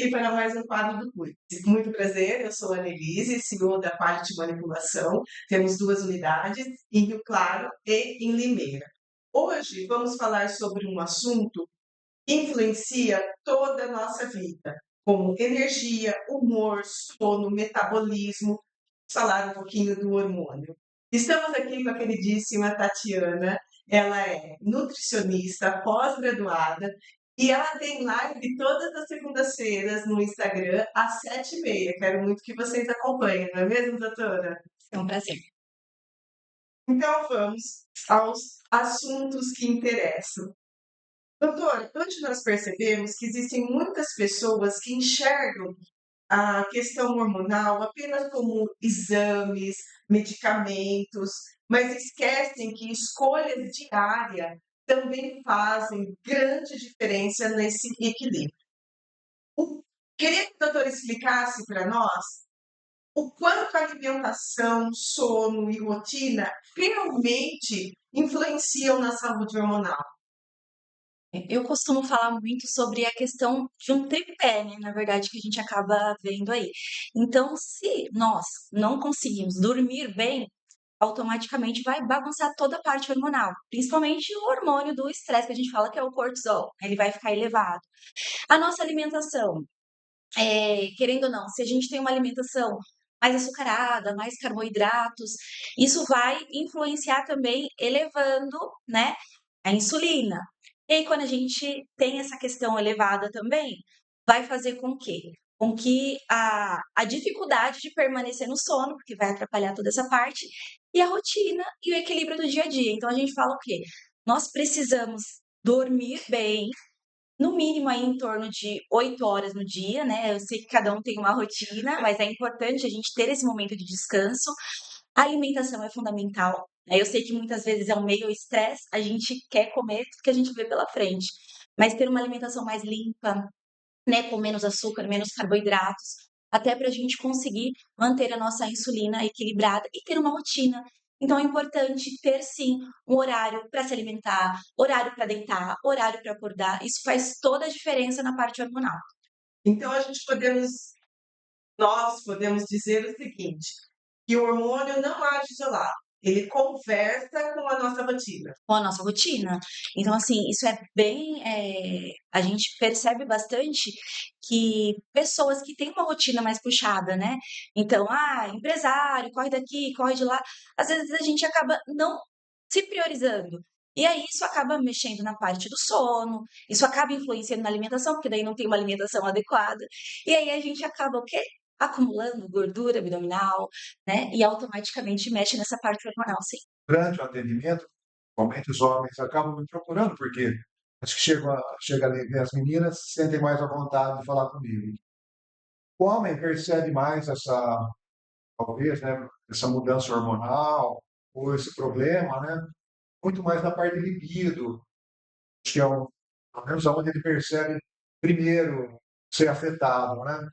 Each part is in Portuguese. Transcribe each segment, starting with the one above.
aqui para mais um quadro do Cuide. Muito prazer, eu sou a Annelise, CEO da Quality Manipulação. Temos duas unidades, em Rio Claro e em Limeira. Hoje vamos falar sobre um assunto que influencia toda a nossa vida, como energia, humor, sono, metabolismo. Vamos falar um pouquinho do hormônio. Estamos aqui com a queridíssima Tatiana, ela é nutricionista, pós-graduada, e ela tem live todas as segundas-feiras no Instagram, às 7h30. Quero muito que vocês acompanhem, não é mesmo, doutora? É um prazer. Então vamos aos assuntos que interessam. Doutora, hoje nós percebemos que existem muitas pessoas que enxergam a questão hormonal apenas como exames, medicamentos, mas esquecem que escolhas diárias também fazem grande diferença nesse equilíbrio. Queria que o doutor explicasse para nós o quanto a alimentação, sono e rotina realmente influenciam na saúde hormonal. Eu costumo falar muito sobre a questão de um tripé, né, na verdade, que a gente acaba vendo aí. Então, se nós não conseguimos dormir bem, automaticamente vai bagunçar toda a parte hormonal, principalmente o hormônio do estresse, que a gente fala que é o cortisol, ele vai ficar elevado. A nossa alimentação, querendo ou não, se a gente tem uma alimentação mais açucarada, mais carboidratos, isso vai influenciar também elevando, né, a insulina. E aí, quando a gente tem essa questão elevada também, vai fazer com que a dificuldade de permanecer no sono, porque vai atrapalhar toda essa parte, e a rotina e o equilíbrio do dia a dia. Então, a gente fala o quê? Nós precisamos dormir bem, no mínimo aí em torno de 8 horas no dia, né? Eu sei que cada um tem uma rotina, mas é importante a gente ter esse momento de descanso. A alimentação é fundamental, né? Eu sei que muitas vezes é um meio estresse, a gente quer comer tudo que a gente vê pela frente, mas ter uma alimentação mais limpa, né, com menos açúcar, menos carboidratos, até para a gente conseguir manter a nossa insulina equilibrada e ter uma rotina. Então é importante ter sim um horário para se alimentar, horário para deitar, horário para acordar. Isso faz toda a diferença na parte hormonal. Então nós podemos dizer o seguinte, que o hormônio não age isolado, ele conversa com a nossa rotina. Com a nossa rotina. Então, assim, isso é bem. A gente percebe bastante que pessoas que têm uma rotina mais puxada, né? Então, empresário, corre daqui, corre de lá. Às vezes a gente acaba não se priorizando. E aí isso acaba mexendo na parte do sono, isso acaba influenciando na alimentação, porque daí não tem uma alimentação adequada. E aí a gente acaba o quê? Acumulando gordura abdominal, né? E automaticamente mexe nessa parte hormonal, sim. Durante o atendimento, normalmente os homens acabam me procurando, porque acho que chega ali e as meninas se sentem mais à vontade de falar comigo. O homem percebe mais talvez, né, essa mudança hormonal ou esse problema, né, muito mais na parte de libido, acho que pelo menos onde ele percebe primeiro ser afetado, né?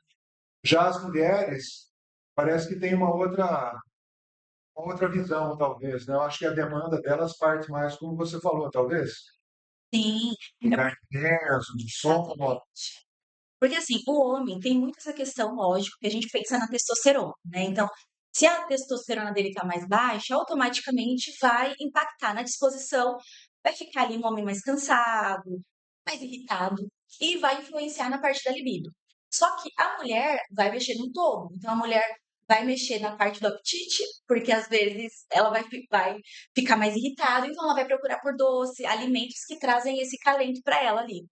Já as mulheres parece que tem uma outra visão, talvez, né? Eu acho que a demanda delas parte mais, como você falou, talvez, Sim, é ficar intenso, de sono. exatamente. Porque assim, o homem tem muito essa questão, lógico, que a gente pensa na testosterona, né? Então, se a testosterona dele tá mais baixa, automaticamente vai impactar na disposição, vai ficar ali um homem mais cansado, mais irritado, e vai influenciar na parte da libido. Só que a mulher vai mexer no todo. Então, a mulher vai mexer na parte do apetite, porque às vezes ela vai ficar mais irritada, então ela vai procurar por doce, alimentos que trazem esse calento para ela ali,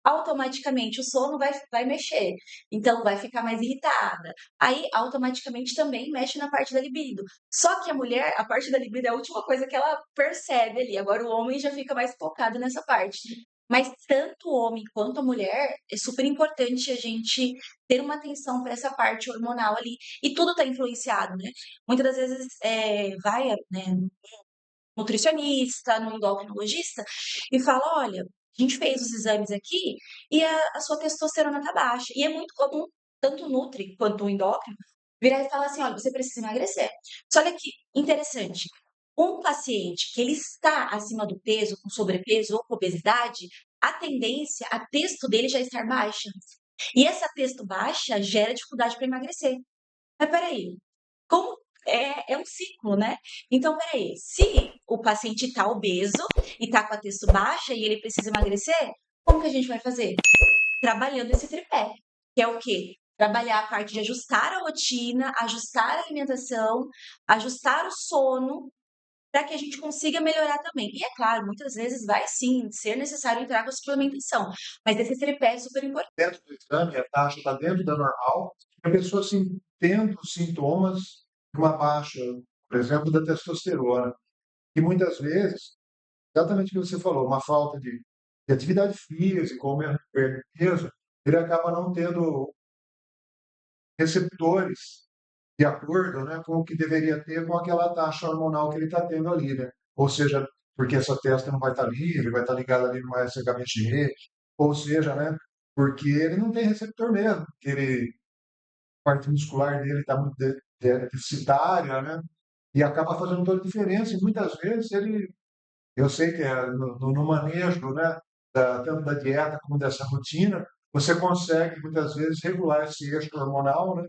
automaticamente o sono vai mexer, então vai ficar mais irritada. Aí, automaticamente, também mexe na parte da libido. Só que a mulher, a parte da libido é a última coisa que ela percebe ali. Agora, o homem já fica mais focado nessa parte. Mas tanto o homem quanto a mulher, é super importante a gente ter uma atenção para essa parte hormonal ali. E tudo está influenciado, né? Muitas das vezes vai, né, no nutricionista, no endocrinologista, e fala: olha, a gente fez os exames aqui e a sua testosterona tá baixa. E é muito comum, tanto o Nutri quanto o endócrino, virar e falar assim: olha, você precisa emagrecer. Só olha que interessante. Um paciente que ele está acima do peso, com sobrepeso ou com obesidade, a tendência, a testo dele já estar baixa. E essa testo baixa gera dificuldade para emagrecer. Mas peraí, como é um ciclo, né? Então, peraí, se o paciente está obeso e está com a testo baixa e ele precisa emagrecer, como que a gente vai fazer? Trabalhando esse tripé, que é o quê? Trabalhar a parte de ajustar a rotina, ajustar a alimentação, ajustar o sono, para que a gente consiga melhorar também. E é claro, muitas vezes vai sim ser necessário entrar com a suplementação, mas esse tripé é super importante. Dentro do exame, a taxa está dentro da normal, a pessoa assim, tendo sintomas de uma baixa, por exemplo, da testosterona, e muitas vezes, exatamente o que você falou, uma falta de atividade física ou mesmo perda de peso, ele acaba não tendo receptores de acordo, né, com o que deveria ter com aquela taxa hormonal que ele está tendo ali, né? Ou seja, porque essa testa não vai estar livre, vai estar ligada ali no SHBG, ou seja, né, porque ele não tem receptor mesmo, que ele, a parte muscular dele está muito deficitária, né? E acaba fazendo toda a diferença. E muitas vezes ele, eu sei que é no manejo, né, tanto da dieta como dessa rotina, você consegue muitas vezes regular esse eixo hormonal, né?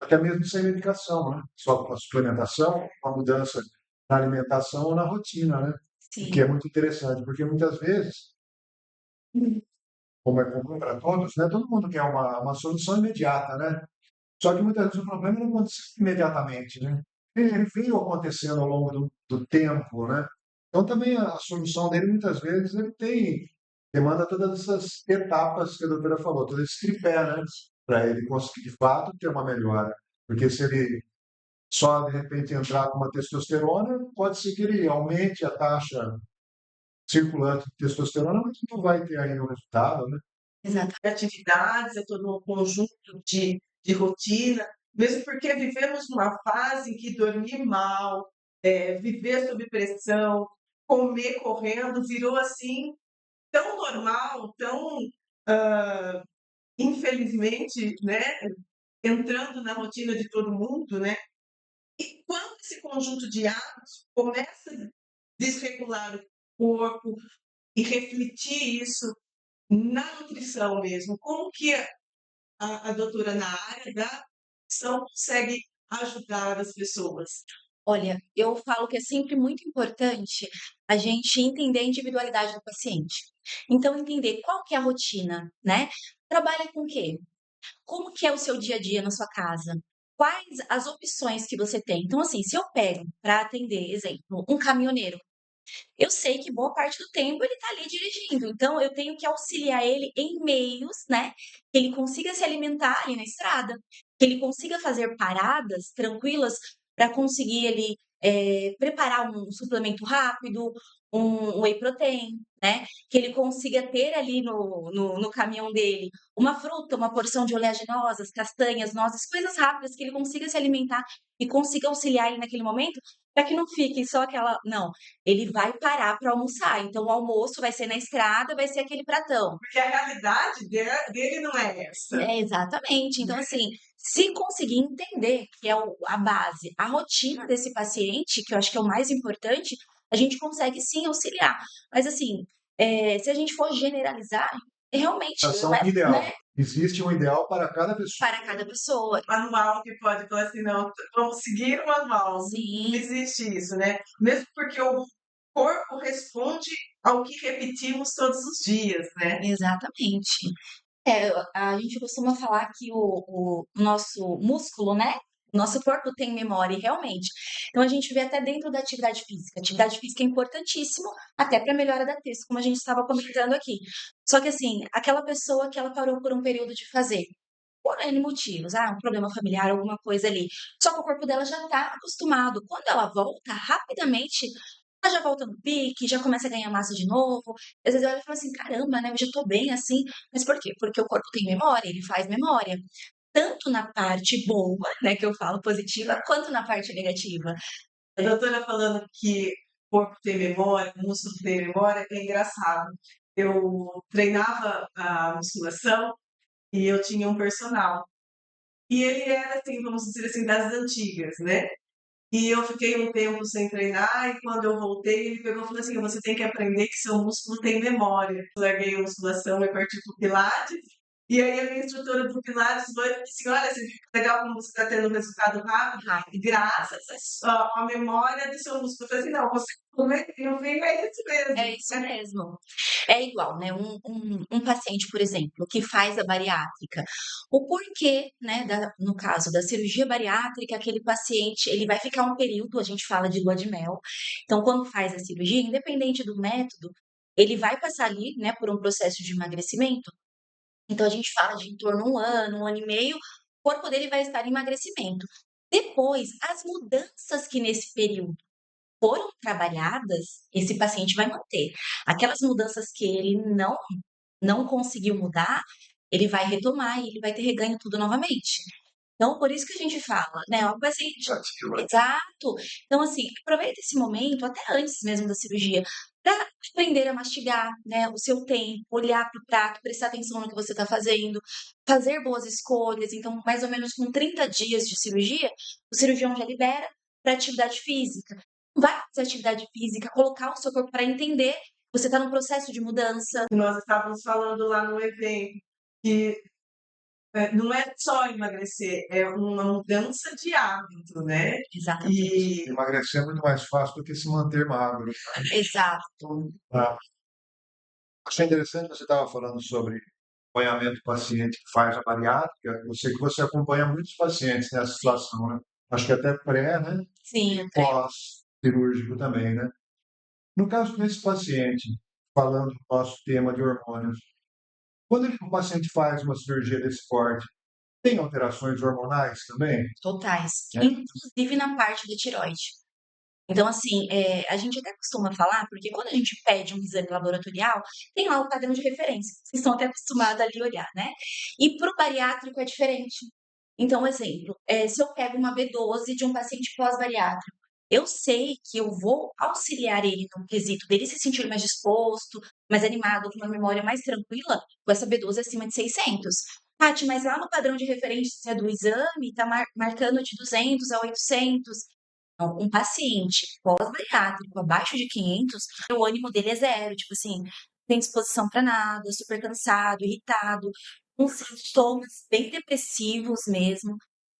Até mesmo sem medicação, né? Só com a suplementação, com a mudança na alimentação ou na rotina, né? O que é Sim. muito interessante, porque muitas vezes, como é comum para todos, né? Todo mundo quer uma solução imediata, né? Só que muitas vezes o problema não acontece imediatamente, né? Ele veio acontecendo ao longo do tempo, né? Então também a solução dele muitas vezes ele demanda todas essas etapas que a doutora falou, todo esse tripé, né? Para ele conseguir de fato ter uma melhora. Porque se ele só de repente entrar com uma testosterona, pode ser que ele aumente a taxa circulante de testosterona, mas não vai ter ainda o resultado, né? Exato. Atividades, é todo um conjunto de rotina, mesmo porque vivemos uma fase em que dormir mal, viver sob pressão, comer correndo, virou assim tão normal, tão infelizmente, né, entrando na rotina de todo mundo, né? E quando esse conjunto de hábitos começa a desregular o corpo e refletir isso na nutrição mesmo, como que a doutora na área da nutrição consegue ajudar as pessoas? Olha, eu falo que é sempre muito importante a gente entender a individualidade do paciente. Então, entender qual que é a rotina, né? Trabalha com o quê? Como que é o seu dia a dia na sua casa? Quais as opções que você tem? Então, assim, se eu pego para atender, exemplo, um caminhoneiro, eu sei que boa parte do tempo ele está ali dirigindo, então eu tenho que auxiliar ele em meios, né, que ele consiga se alimentar ali na estrada, que ele consiga fazer paradas tranquilas para conseguir ele, preparar um suplemento rápido, um whey protein, né, que ele consiga ter ali no caminhão dele uma fruta, uma porção de oleaginosas, castanhas, nozes, coisas rápidas que ele consiga se alimentar e consiga auxiliar ele naquele momento, para que não fique só aquela não, ele vai parar para almoçar, então o almoço vai ser na estrada, vai ser aquele pratão. Porque a realidade dele não é essa. É, exatamente. Então, assim, se conseguir entender que é a base, a rotina desse paciente, que eu acho que é o mais importante, a gente consegue sim auxiliar. Mas, assim, se a gente for generalizar, realmente não Ação é, ideal. né, Existe um ideal para cada pessoa. para cada pessoa. Manual que pode falar assim, não, vamos seguir o manual. Não Sim, existe isso, né? Mesmo porque o corpo responde ao que repetimos todos os dias, né? exatamente. É, a gente costuma falar que o nosso músculo, né? O nosso corpo tem memória, e realmente. Então, a gente vê até dentro da atividade física. Atividade física é importantíssimo, até para a melhora da texto, como a gente estava comentando aqui. Só que, assim, aquela pessoa que ela parou por um período de fazer, por N motivos, um problema familiar, alguma coisa ali. Só que o corpo dela já está acostumado. Quando ela volta, rapidamente, ela já volta no pique, já começa a ganhar massa de novo. Às vezes eu olho e falo assim, caramba, né? Eu já tô bem assim. Mas por quê? Porque o corpo tem memória, ele faz memória. Tanto na parte boa, né, que eu falo positiva, quanto na parte negativa. A doutora falando que o corpo tem memória, o músculo tem memória, é engraçado. Eu treinava a musculação e eu tinha um personal. E ele era assim, vamos dizer assim, das antigas, né? E eu fiquei um tempo sem treinar e quando eu voltei, ele pegou e falou assim: "Você tem que aprender que seu músculo tem memória". Larguei a musculação e parti para o pilates E aí a minha instrutora do Pilates foi e disse assim: "Olha, você fica legal como você está tendo um resultado rápido, Rápido. graças à memória do seu músculo". Eu falei assim: "Não, você eu venho é isso É mesmo". isso mesmo. É igual, né, um paciente, por exemplo, que faz a bariátrica, o porquê, né, no caso da cirurgia bariátrica, aquele paciente, ele vai ficar um período, a gente fala de lua de mel, então quando faz a cirurgia, independente do método, ele vai passar ali, né, por um processo de emagrecimento, então a gente fala de em torno a 1 ano e meio, o corpo dele vai estar em emagrecimento. Depois, as mudanças que nesse período foram trabalhadas, esse paciente vai manter. Aquelas mudanças que ele não conseguiu mudar, ele vai retomar e ele vai ter reganho tudo novamente. Então, por isso que a gente fala, né, o paciente exato. Então, assim, aproveita esse momento, até antes mesmo da cirurgia, para aprender a mastigar, né, o seu tempo, olhar para o prato, prestar atenção no que você está fazendo, fazer boas escolhas. Então, mais ou menos com 30 dias de cirurgia, o cirurgião já libera para atividade física. Vai fazer atividade física, colocar o seu corpo para entender que você está num processo de mudança. Nós estávamos falando lá no evento que, não é só emagrecer, é uma mudança de hábito, né. Exatamente. E Emagrecer é muito mais fácil do que se manter magro. Exato. Tá? Achei interessante que você estava falando sobre acompanhamento do paciente que faz a bariátrica. Eu sei que você acompanha muitos pacientes nessa situação, né? Acho que até pré, né? Sim, E pós-cirúrgico também, né? No caso desse paciente, falando do nosso tema de hormônios, quando o paciente faz uma cirurgia desse porte, tem alterações hormonais também? totais, Né? inclusive na parte da tireoide. Então, assim, a gente até costuma falar, porque quando a gente pede um exame laboratorial, tem lá o padrão de referência, vocês estão até acostumados ali a olhar, né? E para o bariátrico é diferente. Então, exemplo, se eu pego uma B12 de um paciente pós-bariátrico, eu sei que eu vou auxiliar ele no quesito dele se sentir mais disposto, mais animado, com uma memória mais tranquila, com essa B12 acima de 600. Paty, mas lá no padrão de referência do exame, está marcando de 200 a 800. Então, um paciente pós-bariátrico abaixo de 500, o ânimo dele é zero, tipo assim, tem disposição para nada, super cansado, irritado, com sintomas bem depressivos mesmo.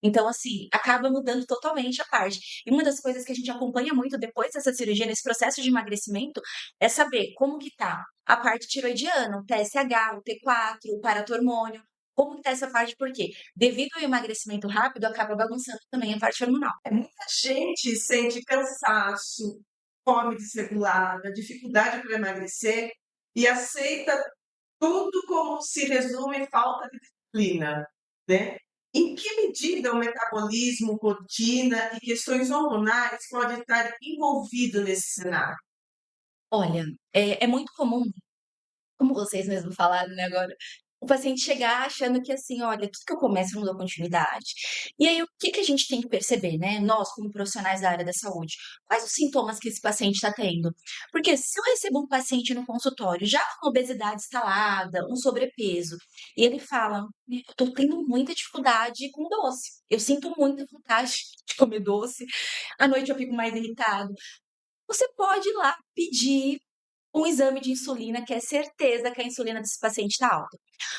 Então, assim, acaba mudando totalmente a parte. E uma das coisas que a gente acompanha muito depois dessa cirurgia, nesse processo de emagrecimento, é saber como que tá a parte tiroidiana, o TSH, o T4, o paratormônio, como que tá essa parte, por quê? Devido ao emagrecimento rápido, acaba bagunçando também a parte hormonal. muita gente sente cansaço, fome desregulada, dificuldade para emagrecer e aceita tudo como se resume em falta de disciplina, né. Em que medida o metabolismo, rotina e questões hormonais podem estar envolvido nesse cenário? Olha, é muito comum, como vocês mesmos falaram, né, agora, o paciente chegar achando que assim: "Olha, tudo que eu começo eu não dou continuidade". E aí o que que a gente tem que perceber, né, nós como profissionais da área da saúde, quais os sintomas que esse paciente está tendo? Porque se eu recebo um paciente no consultório já com obesidade instalada, um sobrepeso, e ele fala: "Eu tô tendo muita dificuldade com doce, eu sinto muita vontade de comer doce, à noite eu fico mais irritado", você pode ir lá pedir um exame de insulina, que é certeza que a insulina desse paciente está alta.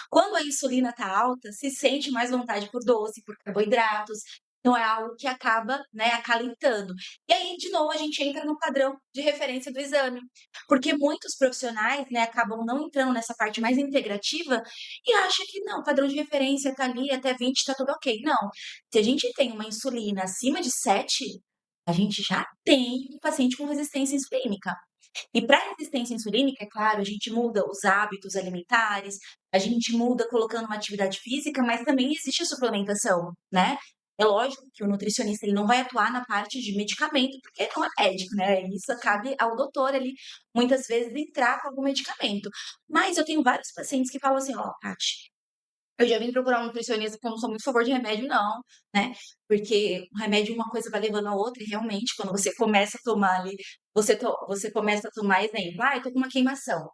Quando a insulina está alta, se sente mais vontade por doce, por carboidratos, então é algo que acaba, né, acalentando. E aí, de novo, a gente entra no padrão de referência do exame, porque muitos profissionais, né, acabam não entrando nessa parte mais integrativa e acham que não, o padrão de referência está ali, até 20 está tudo ok. Não, se a gente tem uma insulina acima de 7, a gente já tem um paciente com resistência insulínica. E para resistência insulínica, é claro, a gente muda os hábitos alimentares, a gente muda colocando uma atividade física, mas também existe a suplementação, né. É lógico que o nutricionista, ele não vai atuar na parte de medicamento, porque não é médico, né, isso cabe ao doutor ali, muitas vezes, entrar com algum medicamento. Mas eu tenho vários pacientes que falam assim: "Ó, Paty, eu já vim procurar um nutricionista, porque eu não sou muito a favor de remédio não, né, porque o remédio uma coisa vai levando a outra e realmente quando você começa a tomar ali, você começa a tomar exemplo: "Ai, tô com uma queimação",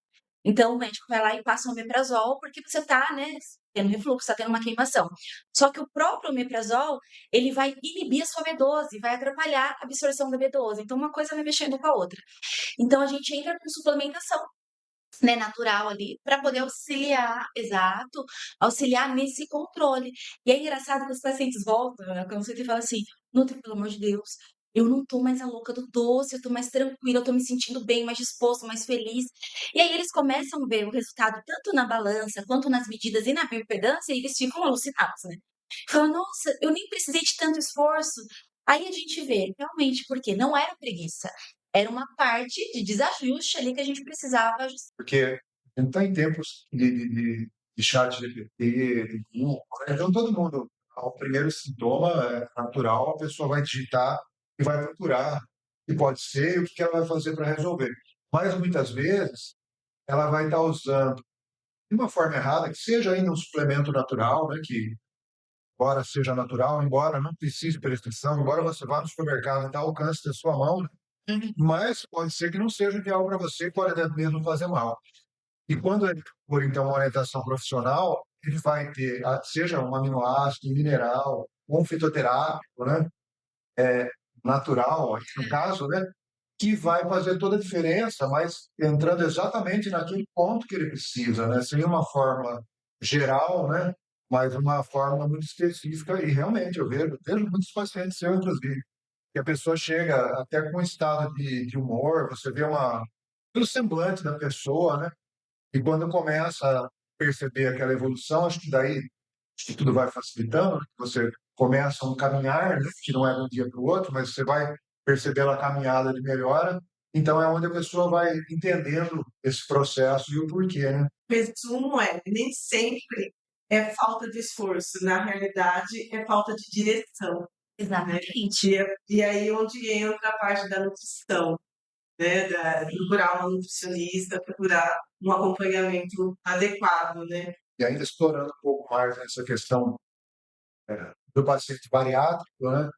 então o médico vai lá e passa um omeprazol, porque você tá, né, tendo refluxo, tá tendo uma queimação. Só que o próprio omeprazol, ele vai inibir a sua B12, vai atrapalhar a absorção da B12, então uma coisa vai mexendo com a outra. Então a gente entra com suplementação. né, natural ali, para poder auxiliar, exato, auxiliar nesse controle. E é engraçado que os pacientes voltam, né, quando você fala assim: "Nutri, pelo amor de Deus, eu não tô mais a louca do doce, eu tô mais tranquila, eu tô me sentindo bem, mais disposto, mais feliz". E aí eles começam a ver o resultado tanto na balança, quanto nas medidas e na bioimpedância, e eles ficam alucinados, né. Falam: "Nossa, eu nem precisei de tanto esforço". Aí a gente vê, realmente, porque não era preguiça, era uma parte de desajuste ali que a gente precisava ajustar. Porque a gente está em tempos de chat GPT, de Google, né, então todo mundo, ao primeiro sintoma natural, a pessoa vai digitar e vai procurar o que pode ser e o que ela vai fazer para resolver. Mas muitas vezes ela vai estar usando de uma forma errada, que seja ainda um suplemento natural, né, que embora seja natural, embora não precise de prescrição, embora você vá no supermercado e está ao alcance da sua mão, né, Uhum. mas pode ser que não seja ideal para você e pode até mesmo fazer mal. E quando ele for, então, uma orientação profissional, ele vai ter, seja um aminoácido, um mineral, ou um fitoterápico, né, natural, aqui no caso, né, que vai fazer toda a diferença, mas entrando exatamente naquele ponto que ele precisa, né, sem uma fórmula geral, né, mas uma fórmula muito específica. E realmente eu vejo muitos pacientes seus, inclusive, que a pessoa chega até com um estado de humor, você vê pelo semblante da pessoa, né, e quando começa a perceber aquela evolução, acho que daí acho que tudo vai facilitando, né, você começa um caminhar, né, que não é de um dia para o outro, mas você vai percebendo a caminhada de melhora, então é onde a pessoa vai entendendo esse processo e o porquê, né. Resumo é, nem sempre é falta de esforço, na realidade é falta de direção, né. Exatamente. E aí onde entra a parte da nutrição, né, procurar uma nutricionista, procurar um acompanhamento adequado, né. E ainda explorando um pouco mais essa questão, do paciente bariátrico, né,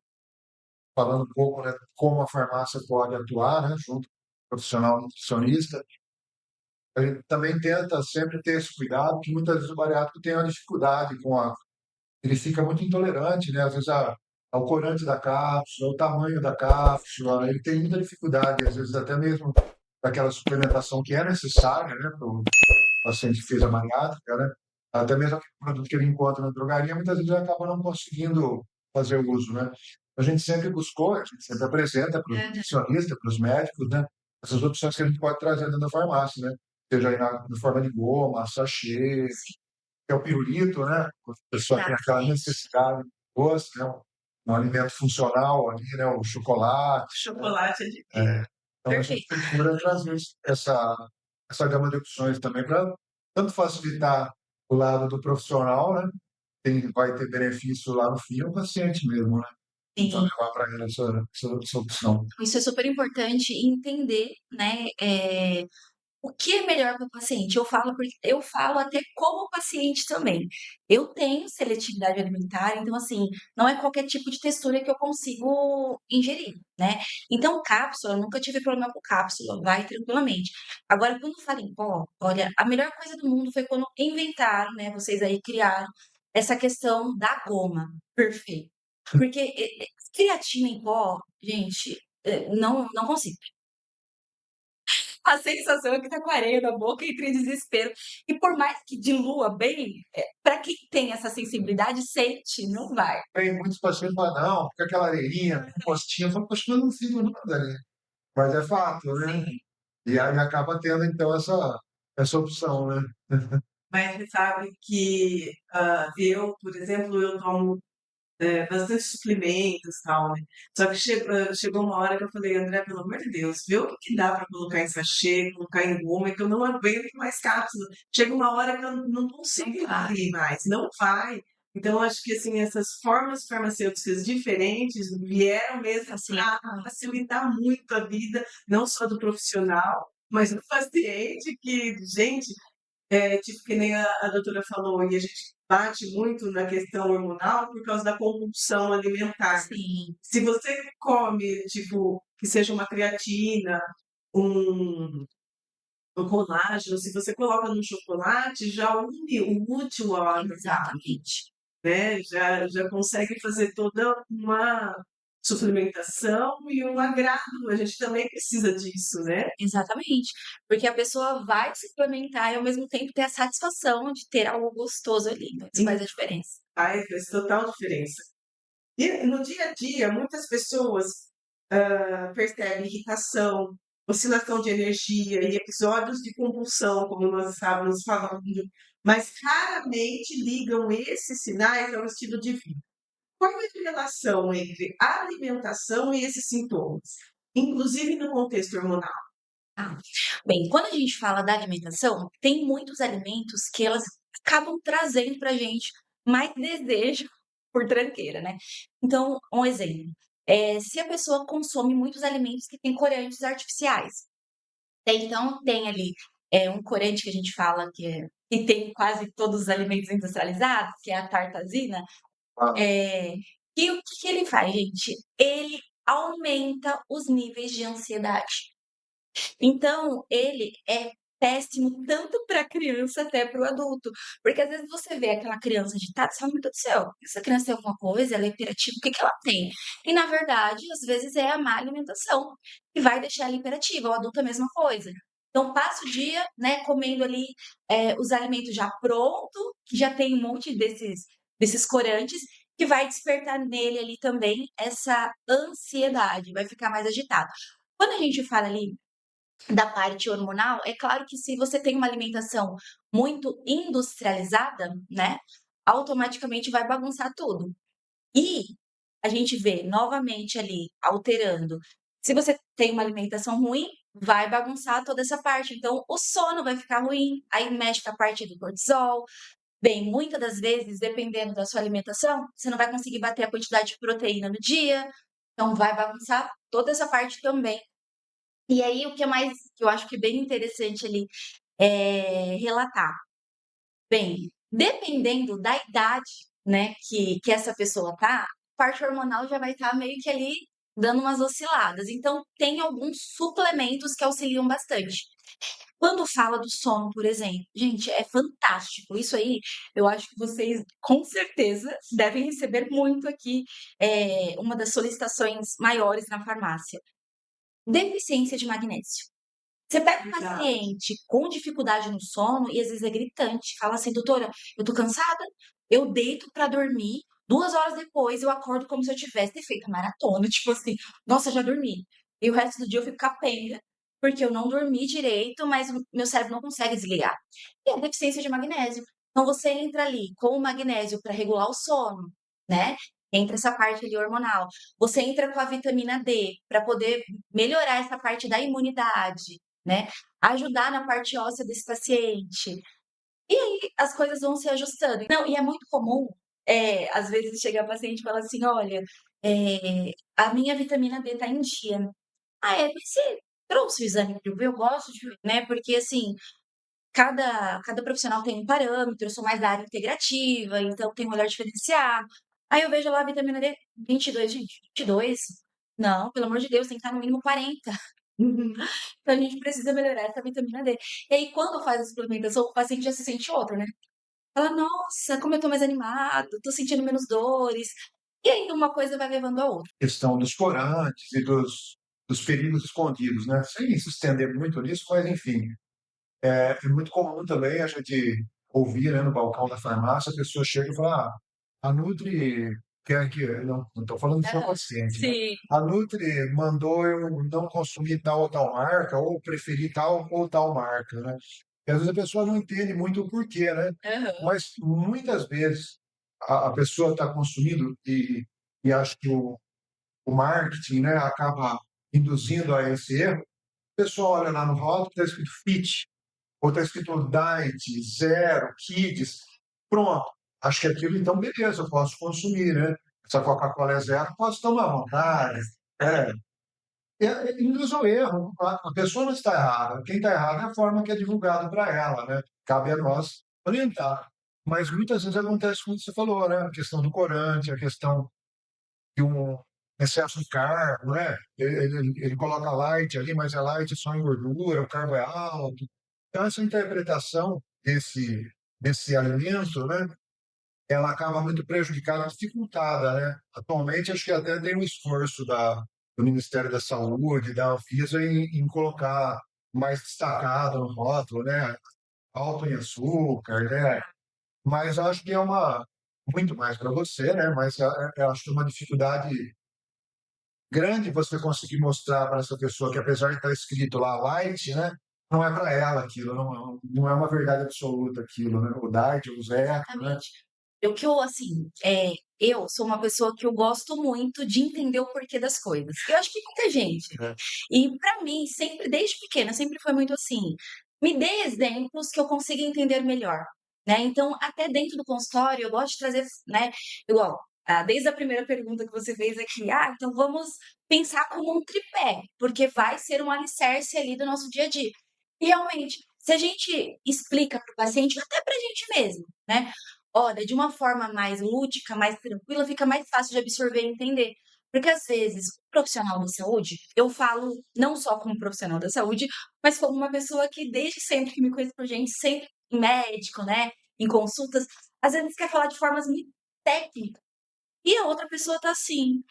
falando um pouco, né, como a farmácia pode atuar, né, junto com o profissional nutricionista. A gente também tenta sempre ter esse cuidado, que muitas vezes o bariátrico tem uma dificuldade com a ele fica muito intolerante, né, às vezes ao corante da cápsula, ao tamanho da cápsula, ele tem muita dificuldade, às vezes até mesmo daquela suplementação que é necessária, né, para o paciente que fez a bariátrica, né, até mesmo aquele produto que ele encontra na drogaria, muitas vezes ele acaba não conseguindo fazer o uso, né. A gente sempre buscou, a gente sempre apresenta para os Aham. nutricionistas, para os médicos, né, essas opções que a gente pode trazer dentro da farmácia, né, seja aí na forma de goma, sachê, Sim, que é o pirulito, né, quando a pessoa tem aquela exatamente. necessidade de doce, né, um alimento funcional ali, né, o chocolate, né. Chocolate é de Então a gente Perfeito. procura trazer essa gama de opções também para tanto facilitar o lado do profissional, né, vai ter benefício lá no fim, é o paciente mesmo, né. Então Sim. levar para ele essa opção. Isso é super importante entender, né, o que é melhor para o paciente. Eu falo até como paciente também. Eu tenho seletividade alimentar, então, assim, não é qualquer tipo de textura que eu consigo ingerir, né. Então cápsula, eu nunca tive problema com cápsula, vai tranquilamente. Agora quando fala em pó, olha, a melhor coisa do mundo foi quando inventaram, né, vocês aí criaram essa questão da goma. Perfeito. Porque, creatina em pó, gente, não consigo. A sensação é que tá com areia na boca, entra em desespero. E por mais que dilua bem, pra quem tem essa sensibilidade, sente, não vai. Tem muitos pacientes que falam: "Não, fica aquela areinha, com postinha", eu falo: "Poxa, mas eu não sinto nada ali", mas é fato, né. Sim. E aí acaba tendo então essa opção, né. Mas você sabe que, eu, por exemplo, eu tomo, bastante suplementos, tal, né. Só que chegou uma hora que eu falei: "André, pelo amor de Deus, vê o que que dá para colocar em sachê, colocar em goma, que eu não aguento mais cápsula". Chega uma hora que eu não consigo Não vai. engolir mais, não vai. Então eu acho que, assim, essas formas farmacêuticas diferentes vieram mesmo para Facilita muito. facilitar muito a vida, não só do profissional, mas do paciente que, gente, tipo, que nem a doutora falou, e a gente bate muito na questão hormonal por causa da compulsão alimentar. Sim, Se você come, tipo, que seja uma creatina, um um colágeno, se você coloca no chocolate, já une o útil ao agradável, exatamente. né, já consegue fazer toda uma suplementação e um agrado. A gente também precisa disso, né? Exatamente. Porque a pessoa vai suplementar e ao mesmo tempo ter a satisfação de ter algo gostoso ali. Então, isso faz a diferença. Faz total diferença. E no dia a dia, muitas pessoas percebem irritação, oscilação de energia e episódios de compulsão, como nós estávamos falando, mas raramente ligam esses sinais ao estilo de vida. Qual é a relação entre a alimentação e esses sintomas, inclusive no contexto hormonal? Ah, bem, quando a gente fala da alimentação, tem muitos alimentos que elas acabam trazendo pra gente mais desejo por tranqueira, né? Então, um exemplo, se a pessoa consome muitos alimentos que têm corantes artificiais, então tem ali, um corante que a gente fala que tem em quase todos os alimentos industrializados, que é a tartazina, Ah, eh, que o que que ele faz, gente? Ele aumenta os níveis de ansiedade. Então, ele é péssimo tanto para a criança até para o adulto, porque às vezes você vê aquela criança agitada, você fala: "Meu Deus do céu, essa criança tem alguma coisa, ela é hiperativa, o que que ela tem?". E na verdade, às vezes é a má alimentação que vai deixar ela hiperativa, o adulto é a mesma coisa. Então passa o dia, né, comendo ali, os alimentos já pronto, que já tem um monte desses corantes, que vai despertar nele ali também essa ansiedade, vai ficar mais agitado. Quando a gente fala ali da parte hormonal, é claro que se você tem uma alimentação muito industrializada, né, automaticamente vai bagunçar tudo. E a gente vê novamente ali alterando. Se você tem uma alimentação ruim, vai bagunçar toda essa parte. Então, o sono vai ficar ruim, aí mexe com a parte do cortisol. Bem, muitas das vezes, dependendo da sua alimentação, você não vai conseguir bater a quantidade de proteína no dia, então vai bagunçar toda essa parte também. E aí, o que é mais que eu acho que é bem interessante ali, relatar. Bem, dependendo da idade, né, que essa pessoa tá, a parte hormonal já vai estar meio que ali dando umas osciladas. Então, tem alguns suplementos que auxiliam bastante. Quando fala do sono, por exemplo, gente, é fantástico. Isso aí, eu acho que vocês com certeza devem receber muito aqui, uma das solicitações maiores na farmácia. Deficiência de magnésio. Você pega um Exato. paciente com dificuldade no sono e às vezes é gritante, fala assim: "Doutora, eu tô cansada, eu deito pra dormir, 2 horas depois eu acordo como se eu tivesse feito maratona", tipo assim: "Nossa, já dormi". E o resto do dia eu fico capenga, porque eu não dormi direito, mas o meu cérebro não consegue desligar. E é deficiência de magnésio. Então você entra ali com o magnésio para regular o sono, né, entra essa parte ali hormonal. Você entra com a vitamina D para poder melhorar essa parte da imunidade, né, ajudar na parte óssea desse paciente. E aí as coisas vão se ajustando. Não, e é muito comum, às vezes chegar paciente e falar assim: "Olha, a minha vitamina D tá em dia". "Ah, é? Mas você trouxe o exame para eu ver?". Eu gosto de ver, né, porque assim, cada profissional tem um parâmetro, eu sou mais da área integrativa, então tem um olhar diferenciado. Aí eu vejo lá a vitamina D 22, gente, 22? Não, pelo amor de Deus, tem que estar no mínimo 40. Uhum. Então a gente precisa melhorar essa vitamina D. E aí quando faz a suplementação, o paciente já se sente outro, né. Fala: "Nossa, como eu tô mais animado, tô sentindo menos dores". E aí uma coisa vai levando a outra. questão dos corantes e dos perigos escondidos, né? Sem se estender muito nisso, mas enfim, é muito comum também a gente ouvir, né, no balcão da farmácia, a pessoa chega e fala: a Nutri quer que não estou falando só Aham. paciente, né? Sim. A Nutri mandou eu não consumir tal ou tal marca, ou preferir tal ou tal marca, né? E às vezes a pessoa não entende muito o porquê, né? Aham. Mas muitas vezes a pessoa está consumindo e acho que o marketing, né, acaba induzindo a esse erro. O pessoal olha lá no rótulo, está escrito fit, ou está escrito diet, zero, kids. Pronto. Acho que aquilo, então, beleza, eu posso consumir, né? Se a Coca-Cola é zero, posso tomar à vontade. É. Induz ao erro. A pessoa não está errada. Quem está errado é a forma que é divulgado para ela, né? Cabe a nós orientar. Mas muitas vezes acontece como você falou, né? A questão do corante, a questão de um excesso de carbo, né? Ele coloca light ali, mas é light só em gordura, o carbo é alto. Então, essa interpretação desse alimento, né? ela acaba muito prejudicada, dificultada, né? Atualmente, acho que até tem um esforço do Ministério da Saúde, da Anvisa, em colocar mais destacado no rótulo, né? Alto em açúcar, né? Mas eu acho que é uma muito mais para você, né? Mas eu acho que é uma dificuldade grande você conseguir mostrar para essa pessoa que, apesar de estar escrito lá light, né? Não é para ela aquilo, não é uma verdade absoluta aquilo, né? O diet, o zero, né? Exatamente. O que eu, assim, eu sou uma pessoa que eu gosto muito de entender o porquê das coisas. Eu acho que muita gente. É. E pra mim, sempre, desde pequena, sempre foi muito assim. Me dê exemplos que eu consiga entender melhor, né? Então, até dentro do consultório, eu gosto de trazer, né? Igual, desde a primeira pergunta que você fez aqui, então vamos pensar como um tripé, porque vai ser um alicerce ali do nosso dia a dia. E realmente, se a gente explica para o paciente, até para a gente mesmo, né? Olha, de uma forma mais lúdica, mais tranquila, fica mais fácil de absorver e entender. Porque às vezes, o profissional da saúde, eu falo não só como profissional da saúde, mas como uma pessoa que desde sempre que me conhece por gente, sempre médico, né, em consultas, às vezes quer falar de formas muito técnicas. E a outra pessoa tá assim,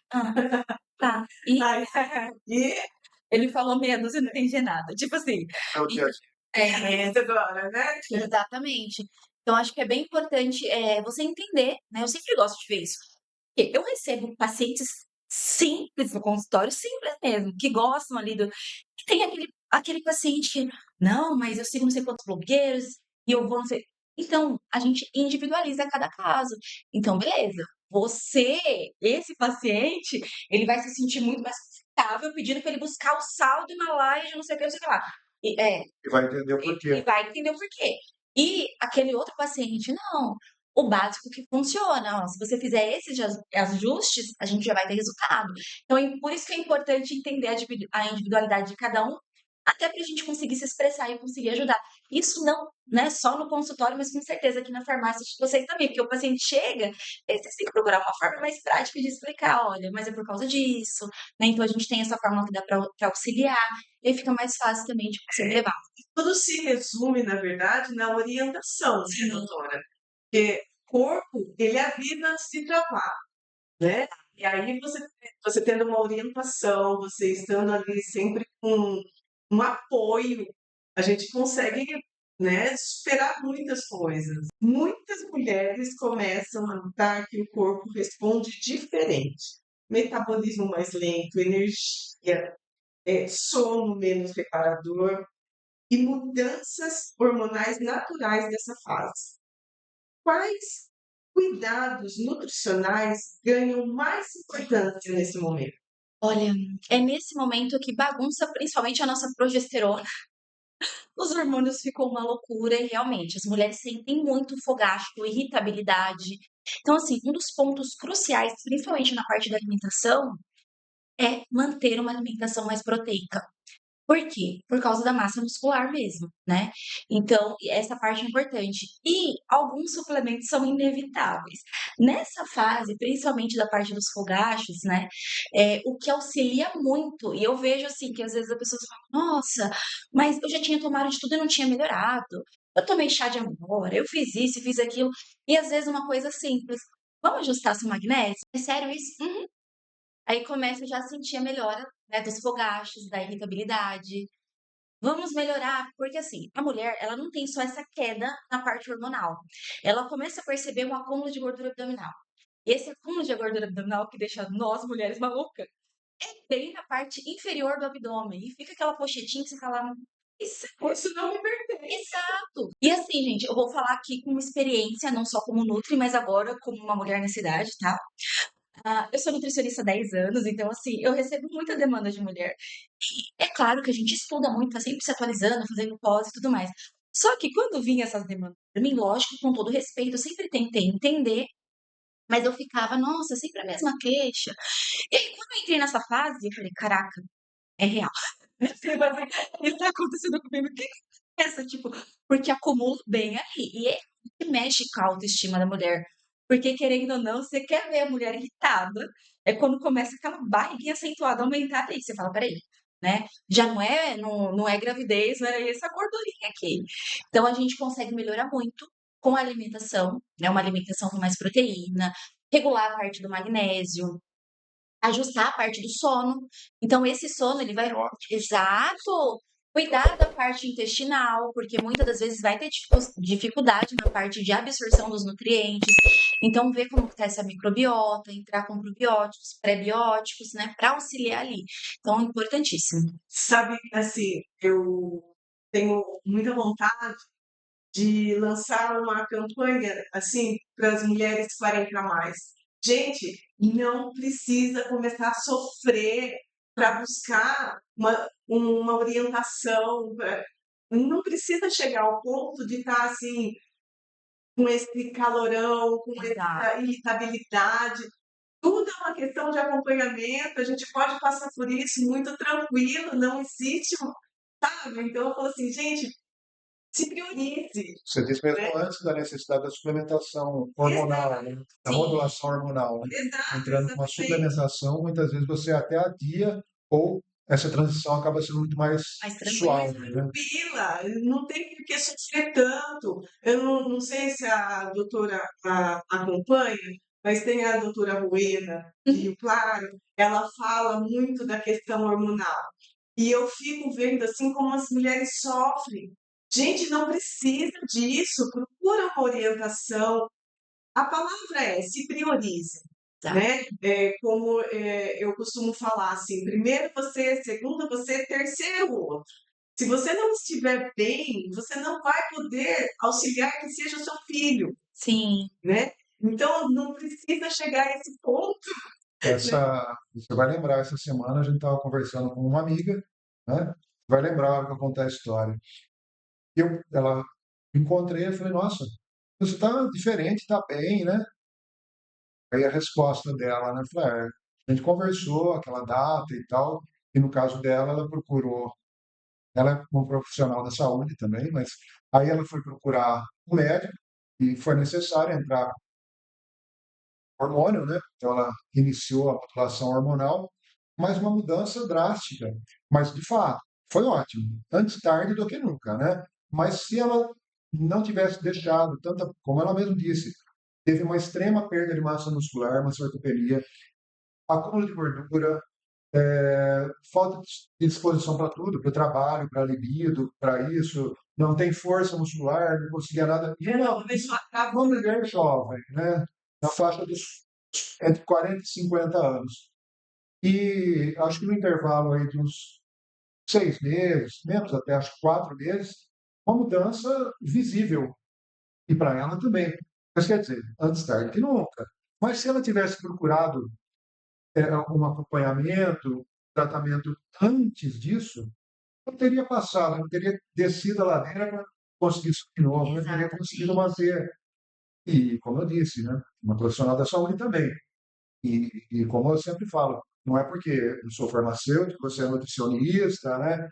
tá. E Ai, e ele falou meia dúzia e não entendi nada. Tipo assim, É o dia a e- dia. é, agora, né? exatamente. Então, acho que é bem importante você entender, né? Eu sempre gosto de ver isso. Porque eu recebo pacientes simples no consultório, simples mesmo, que gostam ali do. Que tem aquele paciente que, não, mas eu sigo não sei quantos blogueiros e eu vou não sei. Então, a gente individualiza cada caso. Então, beleza. Você, esse paciente, ele vai se sentir muito mais confortável pedindo para ele buscar o sal do Himalaia de não sei o que, não sei o que lá. E vai entender o E porquê. vai entender o porquê. E aquele outro paciente, não. O básico que funciona. Ó, se você fizer esses ajustes, a gente já vai ter resultado. Então, por isso que é importante entender a individualidade de cada um, até para a gente conseguir se expressar e conseguir ajudar. Isso não, né, só no consultório, mas com certeza aqui na farmácia de vocês também, porque o paciente chega, vocês têm que procurar uma forma mais prática de explicar, olha, mas é por causa disso, né? Então a gente tem essa fórmula que dá para auxiliar, e aí fica mais fácil também de conseguir levar. Tudo se resume, na verdade, na orientação, né, Sim. doutora? Porque o corpo, ele é a vida antes de travar, né? E aí você tendo uma orientação, você estando ali sempre com um apoio, a gente consegue, né, superar muitas coisas. Muitas mulheres começam a notar que o corpo responde diferente. Metabolismo mais lento, energia, sono menos reparador e mudanças hormonais naturais dessa fase. Quais cuidados nutricionais ganham mais importância nesse momento? Olha, é nesse momento que bagunça principalmente a nossa progesterona. Os hormônios ficam uma loucura e realmente as mulheres sentem muito fogacho, irritabilidade. Então, assim, um dos pontos cruciais, principalmente na parte da alimentação, é manter uma alimentação mais proteica. Por quê? Por causa da massa muscular mesmo, né? Então, essa parte é importante. E alguns suplementos são inevitáveis. Nessa fase, principalmente da parte dos fogachos, né? O que auxilia muito, e eu vejo assim, que às vezes a pessoa fala, nossa, mas eu já tinha tomado de tudo e não tinha melhorado. Eu tomei chá de amora, eu fiz isso, fiz aquilo. E às vezes uma coisa simples. Vamos ajustar seu magnésio? É sério isso? Aí começa já a sentir a melhora, né, dos fogachos, da irritabilidade. Vamos melhorar, porque assim, a mulher, ela não tem só essa queda na parte hormonal. Ela começa a perceber um acúmulo de gordura abdominal. E esse acúmulo de gordura abdominal que deixa nós mulheres malucas, bem na parte inferior do abdômen. E fica aquela pochetinha que você fala, Isso não me pertence. exato. E assim, gente, eu vou falar aqui com experiência, não só como Nutri, mas agora como uma mulher na cidade, tá? Eu sou nutricionista há 10 anos, então, assim, eu recebo muita demanda de mulher. E é claro que a gente estuda muito, tá sempre se atualizando, fazendo pós e tudo mais. Só que quando vinha essas demandas pra mim, lógico, com todo respeito, eu sempre tentei entender, mas eu ficava, nossa, sempre a mesma queixa. E aí, quando eu entrei nessa fase, eu falei, caraca, é real. Isso tá acontecendo comigo, o que é essa? Tipo, porque acumula bem aí. E é o que mexe com a autoestima da mulher. Porque, querendo ou não, você quer ver a mulher irritada. É quando começa aquela barriguinha acentuada a aumentar aí. Você fala, peraí, né? Já não é gravidez, não é essa gordurinha aqui. Então, a gente consegue melhorar muito. com a alimentação, né, uma alimentação com mais proteína, regular a parte do magnésio, ajustar a parte do sono. Então esse sono ele vai Ótimo. exato, cuidar da parte intestinal, porque muitas das vezes vai ter dificuldade na parte de absorção dos nutrientes. Então ver como que tá essa microbiota, entrar com probióticos, pré-bióticos, né, para auxiliar ali. Então importantíssimo. Sabe, assim, eu tenho muita vontade de lançar uma campanha, assim, para as mulheres 40 a mais. Gente, não precisa começar a sofrer para buscar uma orientação, não precisa chegar ao ponto de estar, assim, com esse calorão, com Exato. essa irritabilidade. Tudo é uma questão de acompanhamento, a gente pode passar por isso muito tranquilo, não existe, sabe? Então eu falo assim, gente, se priorize, Você disse né? mesmo antes da necessidade da suplementação hormonal, né? Da Sim, modulação hormonal, né? Exato, Entrando com uma exatamente. suplementação, muitas vezes você até adia ou essa transição acaba sendo muito mais mais Mais tranquilo. suave, né? tranquila, não tem por que sofrer tanto. Eu não sei se a doutora acompanha, mas tem a doutora Rueda, de Uhum. Rio Claro, ela fala muito da questão hormonal. E eu fico vendo assim como as mulheres sofrem. Gente, não precisa disso, procura uma orientação. A palavra é se priorize, Tá. né? Como eu costumo falar assim, primeiro você, segundo você, terceiro o outro. Se você não estiver bem, você não vai poder auxiliar que seja o seu filho, Sim, né? Então não precisa chegar a esse ponto, né? Você vai lembrar, essa semana a gente estava conversando com uma amiga, né? Vai lembrar a hora que eu contar a história. Ela encontrei e falei, nossa, você está diferente, está bem, né? Aí a resposta dela, né? Falei, a gente conversou aquela data e tal, e no caso dela, ela procurou, ela é uma profissional da saúde também, mas aí ela foi procurar um médico e foi necessário entrar com hormônio, né? Então ela iniciou a modulação hormonal, mas uma mudança drástica. Mas de fato, foi ótimo. Antes tarde do que nunca, né? Mas se ela não tivesse deixado tanta, como ela mesma disse, teve uma extrema perda de massa muscular, uma sarcopenia, acúmulo de gordura, falta de disposição para tudo, para o trabalho, para a libido, para isso, não tem força muscular, não conseguia nada. E Não, a pessoa acaba. uma mulher jovem, né, na faixa dos entre 40 e 50 anos. E acho que no intervalo aí de uns 6 meses, menos até acho que 4 meses, uma mudança visível. E para ela também. Mas quer dizer, antes tarde que nunca. Mas se ela tivesse procurado um acompanhamento, tratamento antes disso, eu teria passado, eu teria descido a ladeira para conseguir subir de novo, eu teria conseguido exatamente. manter. E, como eu disse, né, uma profissional da saúde também. E como eu sempre falo, não é porque eu sou farmacêutico, você é nutricionista, né,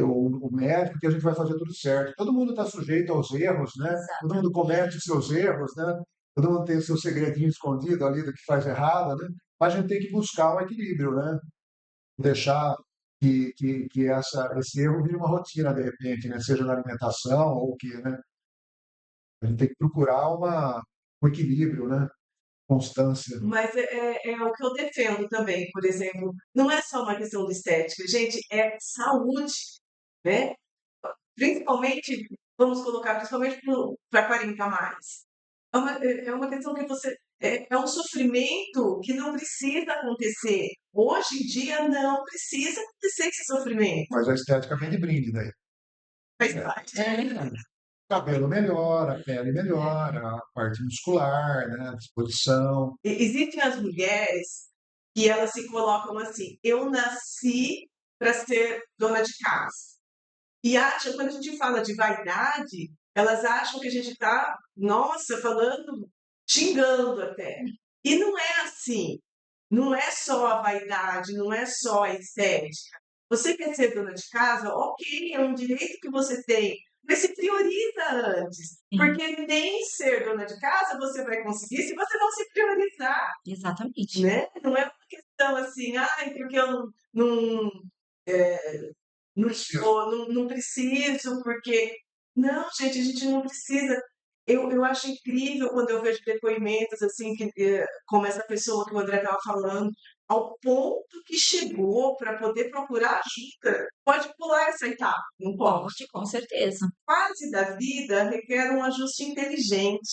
o médico, que a gente vai fazer tudo certo. Todo mundo está sujeito aos erros, né? Todo mundo comete os seus erros, né? Todo mundo tem o seu segredinho escondido ali do que faz errado, né? Mas a gente tem que buscar o equilíbrio, né? Deixar esse erro vire uma rotina de repente, né? Seja na alimentação ou o que, né? A gente tem que procurar um equilíbrio, né? Constância. Mas é o que eu defendo também, por exemplo, não é só uma questão de estética, gente, é saúde, né? Principalmente, vamos colocar, principalmente para 40 a mais. É uma questão que você. É um sofrimento que não precisa acontecer. Hoje em dia não precisa acontecer esse sofrimento. Mas a estética vem de brinde daí. Faz É. parte. Cabelo melhora, a pele melhora, a parte muscular, né? A disposição. Existem as mulheres que elas se colocam assim: eu nasci para ser dona de casa. E acham, quando a gente fala de vaidade, elas acham que a gente está, nossa, falando, xingando até. E não é assim. Não é só a vaidade, não é só a estética. Você quer ser dona de casa? Ok, é um direito que você tem, mas se prioriza antes. Sim, Porque nem ser dona de casa você vai conseguir se você não se priorizar, exatamente. né? Não é uma questão assim, ai, porque eu não, não Preciso. não preciso, porque. Não, gente, a gente não precisa. Eu acho incrível quando eu vejo depoimentos, assim, que, como essa pessoa que o André estava falando, ao ponto que chegou para poder procurar ajuda. Pode pular essa etapa, não pode? Pode, com certeza. Fase da vida requer um ajuste inteligente.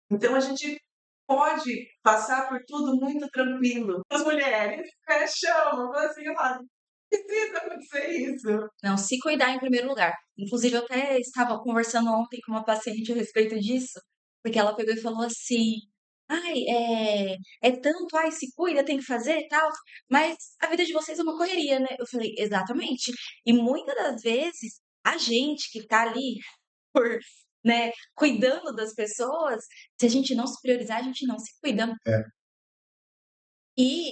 Então, a gente pode passar por tudo muito tranquilo. As mulheres, chama, fala assim, ah, precisa acontecer isso. Não, se cuidar em primeiro lugar. Inclusive, eu até estava conversando ontem com uma paciente a respeito disso, porque ela pegou e falou assim: ai, é tanto, ai, se cuida, tem que fazer e tal, mas a vida de vocês é uma correria, né? Eu falei, exatamente. E muitas das vezes, a gente que tá ali por, né, cuidando das pessoas, se a gente não se priorizar, a gente não se cuida. É, Bem,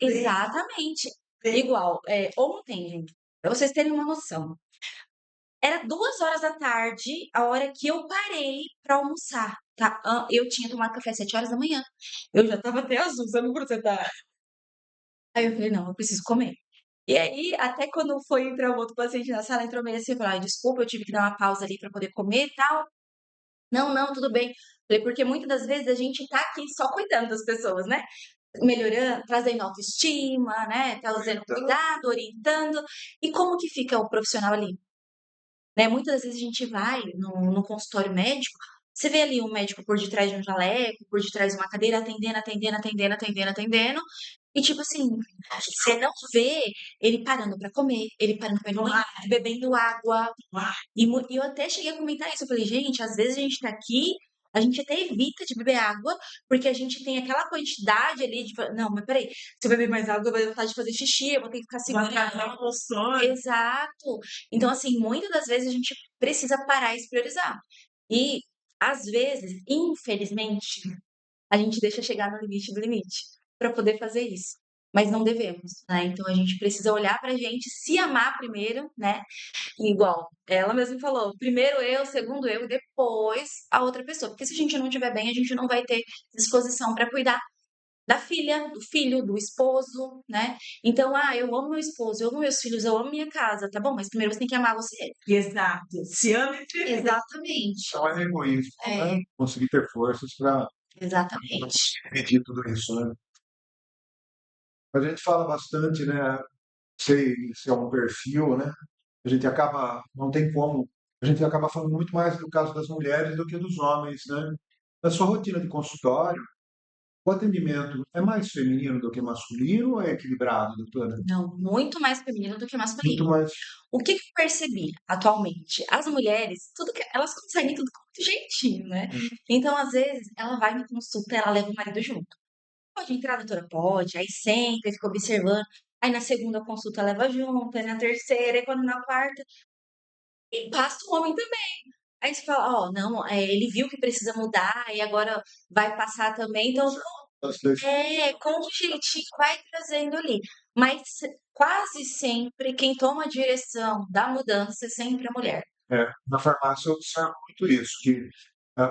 Exatamente. bem, Igual, ontem, gente, pra vocês terem uma noção. Era 2 horas da tarde, a hora que eu parei pra almoçar, tá? Eu tinha tomado café às 7 horas da manhã. Eu já estava até azul, sabe quando você tá? Aí eu falei, não, eu preciso comer. E aí, até quando foi entrar um outro paciente na sala, entrou meio assim, eu falei, ai, desculpa, eu tive que dar uma pausa ali pra poder comer e tal. Não, não, tudo bem. Falei, porque muitas das vezes a gente tá aqui só cuidando das pessoas, né? Melhorando, trazendo autoestima, né? Trazendo cuidado, orientando. E como que fica o profissional ali? Né? Muitas das vezes a gente vai no consultório médico, você vê ali um médico por detrás de um jaleco, por detrás de uma cadeira, atendendo, atendendo, atendendo, atendendo, atendendo. E tipo assim, você não vê ele parando pra comer, ele parando pra ir no banheiro, bebendo água. E eu até cheguei a comentar isso. Eu falei, gente, às vezes a gente tá aqui, a gente até evita de beber água, porque a gente tem aquela quantidade ali de. Não, mas peraí, se eu beber mais água, eu vou ter vontade de fazer xixi, eu vou ter que ficar vai segurando. atrasar o consultório. Exato. Então, assim, muitas das vezes a gente precisa parar e se priorizar. E, às vezes, infelizmente, a gente deixa chegar no limite do limite para poder fazer isso. Mas não devemos, né? Então a gente precisa olhar pra gente, se amar primeiro, né? Igual, ela mesma falou, primeiro eu, segundo eu, depois a outra pessoa. Porque se a gente não estiver bem, a gente não vai ter disposição para cuidar da filha, do filho, do esposo, né? Então, eu amo meu esposo, eu amo meus filhos, eu amo minha casa, tá bom? Mas primeiro você tem que amar você. Exato. Se ame primeiro. Exatamente. então é egoísmo, É, né? Conseguir ter forças para exatamente. dividir tudo isso, né? A gente fala bastante, né? Sei se é um perfil, né? A gente acaba, não tem como, a gente acaba falando muito mais do caso das mulheres do que dos homens, né? Na sua rotina de consultório, o atendimento é mais feminino do que masculino ou é equilibrado, doutora? Não, muito mais feminino do que Muito masculino. mais. O que que eu percebi atualmente? As mulheres, tudo que elas conseguem tudo com muito jeitinho, né? Então, às vezes, ela vai na consulta, ela leva o marido junto. Pode entrar, doutora? Pode. Aí senta, fica observando. Aí na segunda consulta leva junto, aí na terceira, e quando na quarta, e passa o homem também. Aí você fala, ó, não, ele viu que precisa mudar e agora vai passar também, então As dois, com um jeitinho vai trazendo ali. Mas quase sempre quem toma a direção da mudança é sempre a mulher. na farmácia eu observo muito isso, que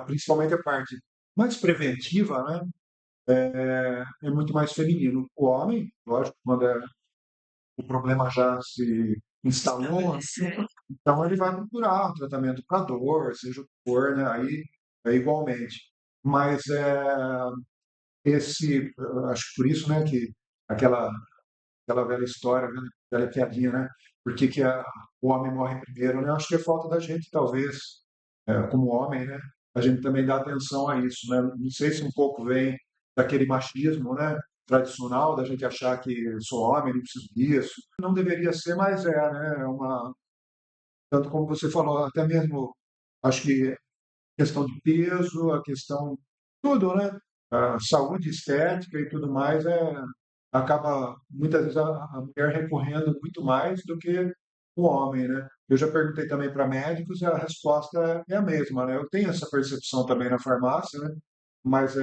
principalmente a parte mais preventiva, né? É muito mais feminino. O homem, lógico, quando o problema já se instalou, então ele vai procurar um tratamento para dor, seja o que for, né? Aí é igualmente. Mas acho que por isso, né, que aquela, aquela velha história, velha, velha piadinha, né? Por que que o homem morre primeiro, né? Acho que é falta da gente, talvez, como homem, né? A gente também dá atenção a isso, né? Não sei se um pouco vem daquele machismo, né? Tradicional, da gente achar que eu sou homem, não preciso disso. Não deveria ser, mas né? Tanto como você falou, até mesmo, acho que questão de peso, a questão, tudo, né? A saúde estética e tudo mais acaba muitas vezes a mulher recorrendo muito mais do que o homem, né? Eu já perguntei também para médicos e a resposta é a mesma, né? Eu tenho essa percepção também na farmácia, né? Mas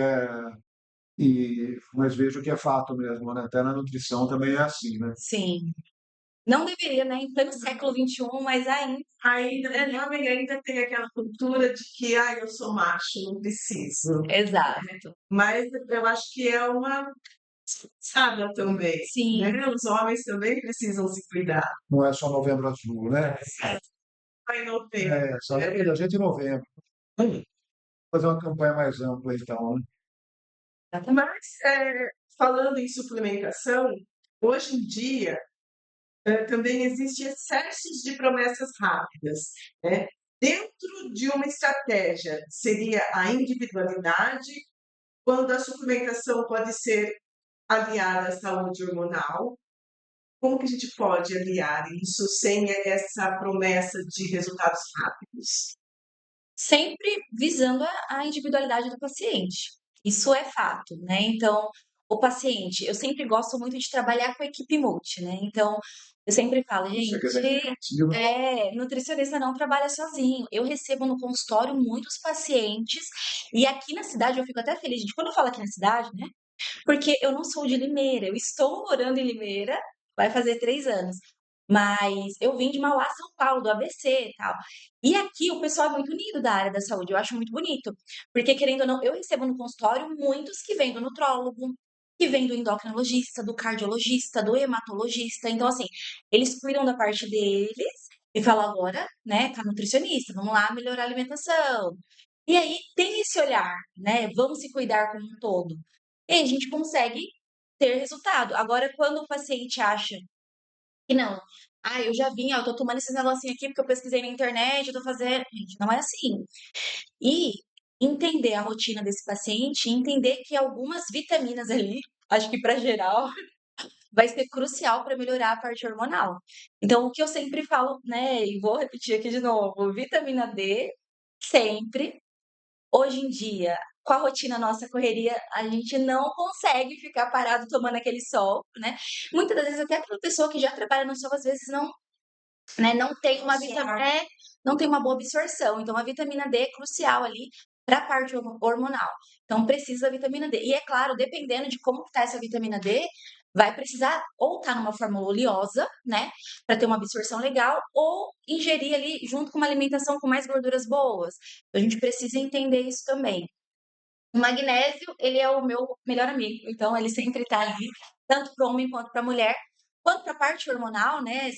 mas vejo que é fato mesmo, né? Até na nutrição também é assim, né? Sim. Não deveria, né? Em pleno século XXI, mas ainda. Ainda, né, homem ainda tem aquela cultura de que, eu sou macho, não preciso. Exato. Mas eu acho que é uma saga também, Sim. né? Os homens também precisam se cuidar. Não é só novembro azul, né? Vai no tempo. Só a gente em novembro. fazer uma campanha mais ampla, então, né? Exatamente. Mas, falando em suplementação, hoje em dia, também existem excessos de promessas rápidas, né? Dentro de uma estratégia, seria a individualidade, quando a suplementação pode ser aliada à saúde hormonal. Como que a gente pode aliar isso sem essa promessa de resultados rápidos? Sempre visando a individualidade do paciente. Isso é fato, né? Então, o paciente, eu sempre gosto muito de trabalhar com a equipe multi, né? Então, eu sempre falo, Isso aqui é bem gente, criativo. nutricionista não trabalha sozinho. Eu recebo no consultório muitos pacientes, e aqui na cidade eu fico até feliz, gente, quando eu falo aqui na cidade, né? Porque eu não sou de Limeira, eu estou morando em Limeira, vai fazer 3 anos. Mas eu vim de Mauá, São Paulo, do ABC e tal. E aqui o pessoal é muito unido da área da saúde, eu acho muito bonito. Porque, querendo ou não, eu recebo no consultório muitos que vêm do nutrólogo, que vêm do endocrinologista, do cardiologista, do hematologista. Então, assim, eles cuidam da parte deles e falam agora, né, tá nutricionista, vamos lá melhorar a alimentação. E aí tem esse olhar, né? Vamos se cuidar como um todo. E aí a gente consegue ter resultado. Agora, quando o paciente acha que não, eu já vim, ó, eu tô tomando esses negocinhos aqui porque eu pesquisei na internet, eu tô fazendo. Gente, não é assim. E entender a rotina desse paciente, entender que algumas vitaminas ali, acho que para geral, vai ser crucial para melhorar a parte hormonal. Então, o que eu sempre falo, né, e vou repetir aqui de novo, vitamina D, sempre. Hoje em dia, com a rotina nossa correria, a gente não consegue ficar parado tomando aquele sol, né? Muitas das vezes até aquela pessoa que já trabalha no sol, às vezes não, né, não tem uma boa absorção. Então a vitamina D é crucial ali para a parte hormonal. Então precisa da vitamina D. E é claro, dependendo de como está essa vitamina D, vai precisar ou estar numa forma oleosa, né, para ter uma absorção legal, ou ingerir ali junto com uma alimentação com mais gorduras boas. A gente precisa entender isso também. O magnésio, ele é o meu melhor amigo, então ele sempre está ali, tanto para o homem quanto para a mulher, quanto para a parte hormonal, né?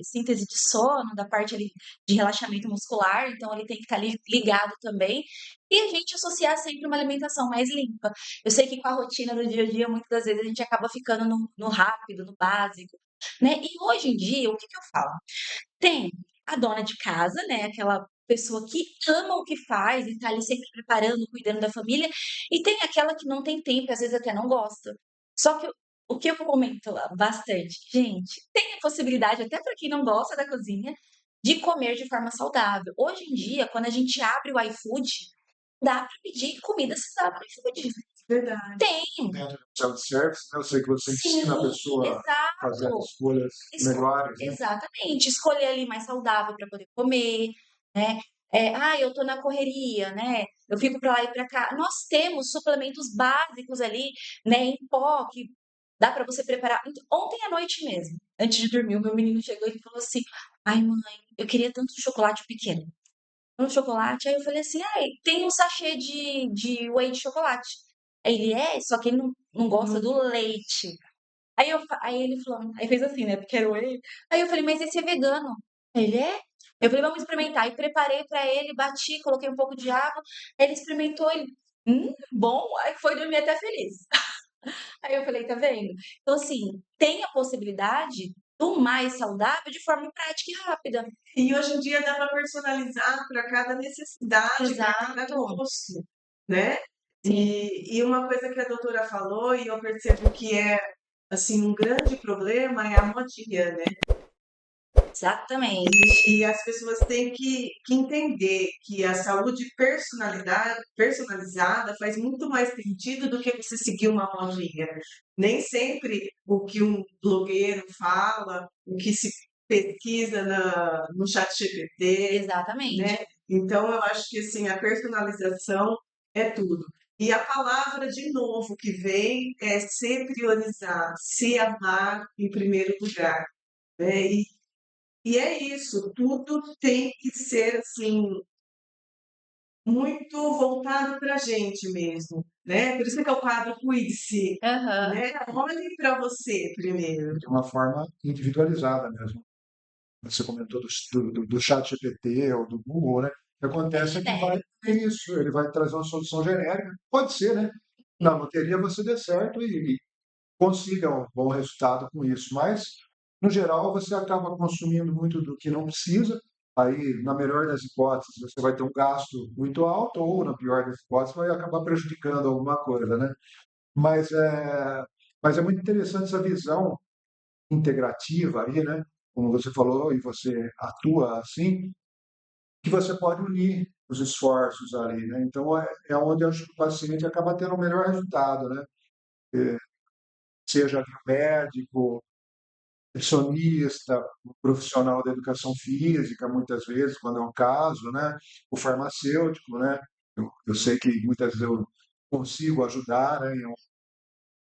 Síntese de sono, da parte ali de relaxamento muscular, então ele tem que estar ali ligado também. E a gente associar sempre uma alimentação mais limpa. Eu sei que com a rotina do dia a dia, muitas das vezes a gente acaba ficando no rápido, no básico, né? E hoje em dia, o que que eu falo? Tem a dona de casa, né, aquela pessoa que ama o que faz e tá ali sempre preparando, cuidando da família, e tem aquela que não tem tempo e às vezes até não gosta. Só que o que eu comento lá bastante, gente, tem a possibilidade, até para quem não gosta da cozinha, de comer de forma saudável. Hoje em dia, quando a gente abre o iFood, dá para pedir comida saudável no iFood. Verdade. Tem, Dentro do self-service, né? Eu sei que você sim, ensina a pessoa a fazer as exato. escolhas melhores, né? Exatamente, escolher ali mais saudável para poder comer, né? Eu tô na correria, né? Eu fico para lá e para cá. Nós temos suplementos básicos ali, né, em pó, que dá para você preparar. Ontem à noite mesmo, antes de dormir, o meu menino chegou e falou assim: Ai, mãe, eu queria tanto chocolate pequeno. Um chocolate. Aí eu falei assim: tem um sachê de whey de chocolate. Aí ele só que ele não gosta Não, do leite. Aí ele falou, aí fez assim, né? Porque era o whey. Aí eu falei, mas esse é vegano. Aí ele é? Eu falei, vamos experimentar. E preparei pra ele, bati, coloquei um pouco de água. Aí ele experimentou, ele, bom. Aí foi dormir até feliz. Aí eu falei, tá vendo? Então, assim, tem a possibilidade do mais saudável de forma prática e rápida. e hoje em dia dá para personalizar para cada necessidade, para cada Exato. gosto, né? Sim, E uma coisa que a doutora falou, e eu percebo que é assim um grande problema, é a modinha, né? exatamente. E as pessoas têm que entender que a saúde personalizada faz muito mais sentido do que você seguir uma modinha. Nem sempre o que um blogueiro fala, o que se pesquisa no chat GPT, Exatamente. né? Então, eu acho que assim, a personalização é tudo. E a palavra, de novo, que vem é se priorizar, se amar em primeiro lugar, né? E é isso, tudo tem que ser assim muito voltado para a gente mesmo, né? Por isso que é o quadro Cuide-se, Aham. né? Olhe para você primeiro. De uma forma individualizada mesmo. Você comentou do chat GPT ou do Google, né? O que acontece é que vai, Critério. é isso, ele vai trazer uma solução genérica. Pode ser, né? Na loteria você dê certo e consiga um bom resultado com isso, mas, no geral, você acaba consumindo muito do que não precisa. Aí, na melhor das hipóteses, você vai ter um gasto muito alto, ou, na pior das hipóteses, vai acabar prejudicando alguma coisa, né? Mas mas é muito interessante essa visão integrativa aí, né? Como você falou, e você atua assim, que você pode unir os esforços ali, né? Então, é onde eu acho que o paciente acaba tendo o melhor resultado, né? Seja ali o médico, nutricionista, o profissional da educação física, muitas vezes, quando é um caso, né? O farmacêutico, né? Eu sei que muitas vezes eu consigo ajudar, né? Em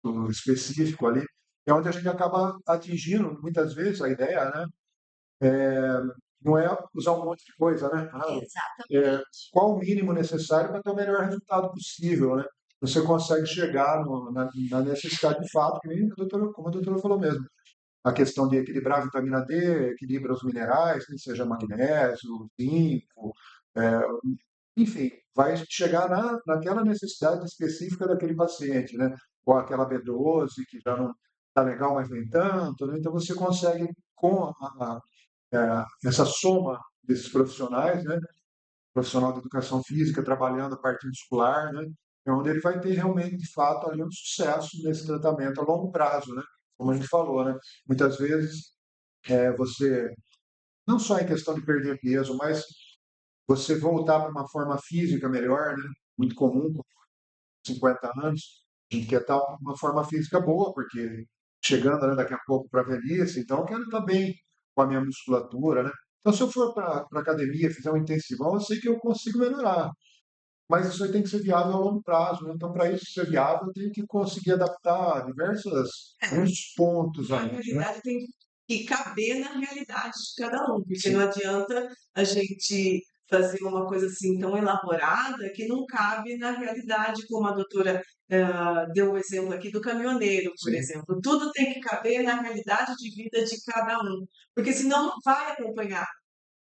um específico ali, é onde a gente acaba atingindo, muitas vezes, a ideia, né? Não é usar um monte de coisa, né? Exatamente. Qual o mínimo necessário para ter o melhor resultado possível, né? Você consegue chegar na necessidade de fato, que nem como a doutora falou mesmo. A questão de equilibrar a vitamina D, equilibra os minerais, que seja magnésio, zinco, é, enfim, vai chegar naquela necessidade específica daquele paciente, né? Ou aquela B12 que já não está legal, mas nem tanto, né? Então você consegue, com essa soma desses profissionais, né? Profissional da educação física trabalhando a parte muscular, né? É onde ele vai ter realmente, de fato, ali um sucesso nesse tratamento a longo prazo, né? Como a gente falou, né? Muitas vezes você, não só em questão de perder peso, mas você voltar para uma forma física melhor, né? Muito comum com 50 anos, a gente quer estar com uma forma física boa, porque chegando, né, daqui a pouco para a velhice, então eu quero estar bem com a minha musculatura, né? Então, se eu for para a academia, fizer um intensivão, eu sei que eu consigo melhorar. Mas isso aí tem que ser viável a longo prazo, né? Então, para isso ser viável, eu tenho que conseguir adaptar diversos pontos A aí, né? realidade tem que caber na realidade de cada um, porque não adianta a gente fazer uma coisa assim tão elaborada que não cabe na realidade, como a doutora deu o exemplo aqui do caminhoneiro, por Sim. exemplo. Tudo tem que caber na realidade de vida de cada um, porque senão não vai acompanhar.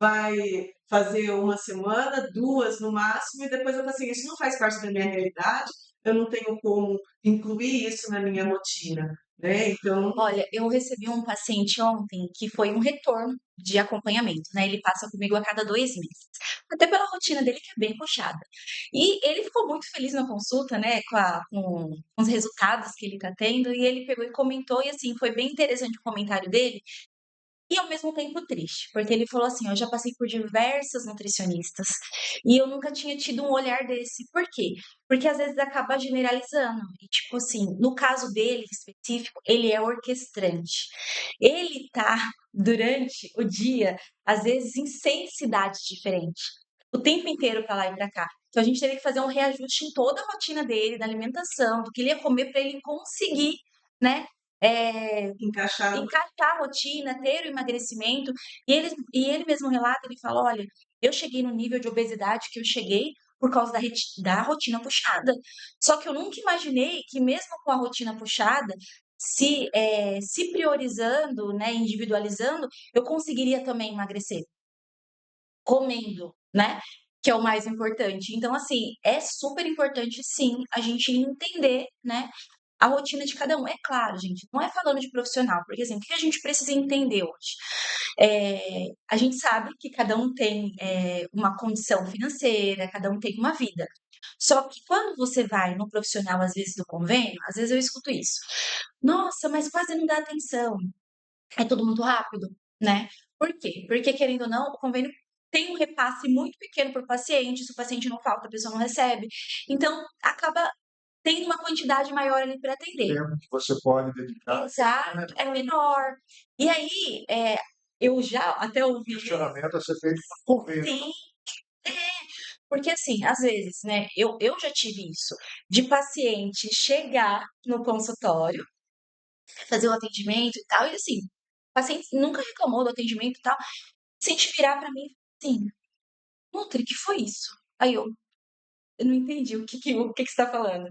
Vai fazer uma semana, duas no máximo, e depois eu falo assim, isso não faz parte da minha realidade, eu não tenho como incluir isso na minha rotina, né? Então, Olha, eu recebi um paciente ontem que foi um retorno de acompanhamento, né? Ele passa comigo a cada 2 meses, até pela rotina dele que é bem puxada. E ele ficou muito feliz na consulta, né? Com os resultados que ele tá tendo, e ele pegou e comentou, e assim, foi bem interessante o comentário dele, e ao mesmo tempo triste, porque ele falou assim: "Eu já passei por diversas nutricionistas e eu nunca tinha tido um olhar desse". Por quê? Porque às vezes acaba generalizando. E, tipo assim, no caso dele em específico, ele é orquestrante. Ele tá durante o dia, às vezes, em 6 cidades diferentes, o tempo inteiro pra lá e pra cá. Então a gente teve que fazer um reajuste em toda a rotina dele, da alimentação, do que ele ia comer para ele conseguir, né, eh encaixar no encaixar a rotina, ter o emagrecimento. E ele mesmo relata, ele fala: "Olha, eu cheguei no nível de obesidade que eu cheguei por causa da rotina puxada. Só que eu nunca imaginei que mesmo com a rotina puxada, se priorizando, né, individualizando, eu conseguiria também emagrecer, comendo, né, que é o mais importante". Então, assim, é super importante sim, a gente entender, né, a rotina de cada um. É claro, gente, não é falando de profissional, porque assim, o que a gente precisa entender hoje? A gente sabe que cada um tem uma condição financeira, cada um tem uma vida. Só que quando você vai no profissional, às vezes do convênio, às vezes eu escuto isso. Nossa, mas quase não dá atenção. É tudo muito rápido, né? Por quê? Porque, querendo ou não, o convênio tem um repasse muito pequeno para o paciente, se o paciente não falta, a pessoa não recebe. Então, acaba tendo uma quantidade maior ali para O atender. tempo que você pode dedicar, né? Exato, é menor. E aí, eu já até O ouvi questionamento a ser feito por convênio, né? sim, porque assim, às vezes, né, eu já tive isso, de paciente chegar no consultório, fazer o atendimento e tal, e assim, o paciente nunca reclamou do atendimento e tal, o paciente virar para mim e falar assim: "Nutri, que foi isso?". Aí eu não entendi o que você tá falando.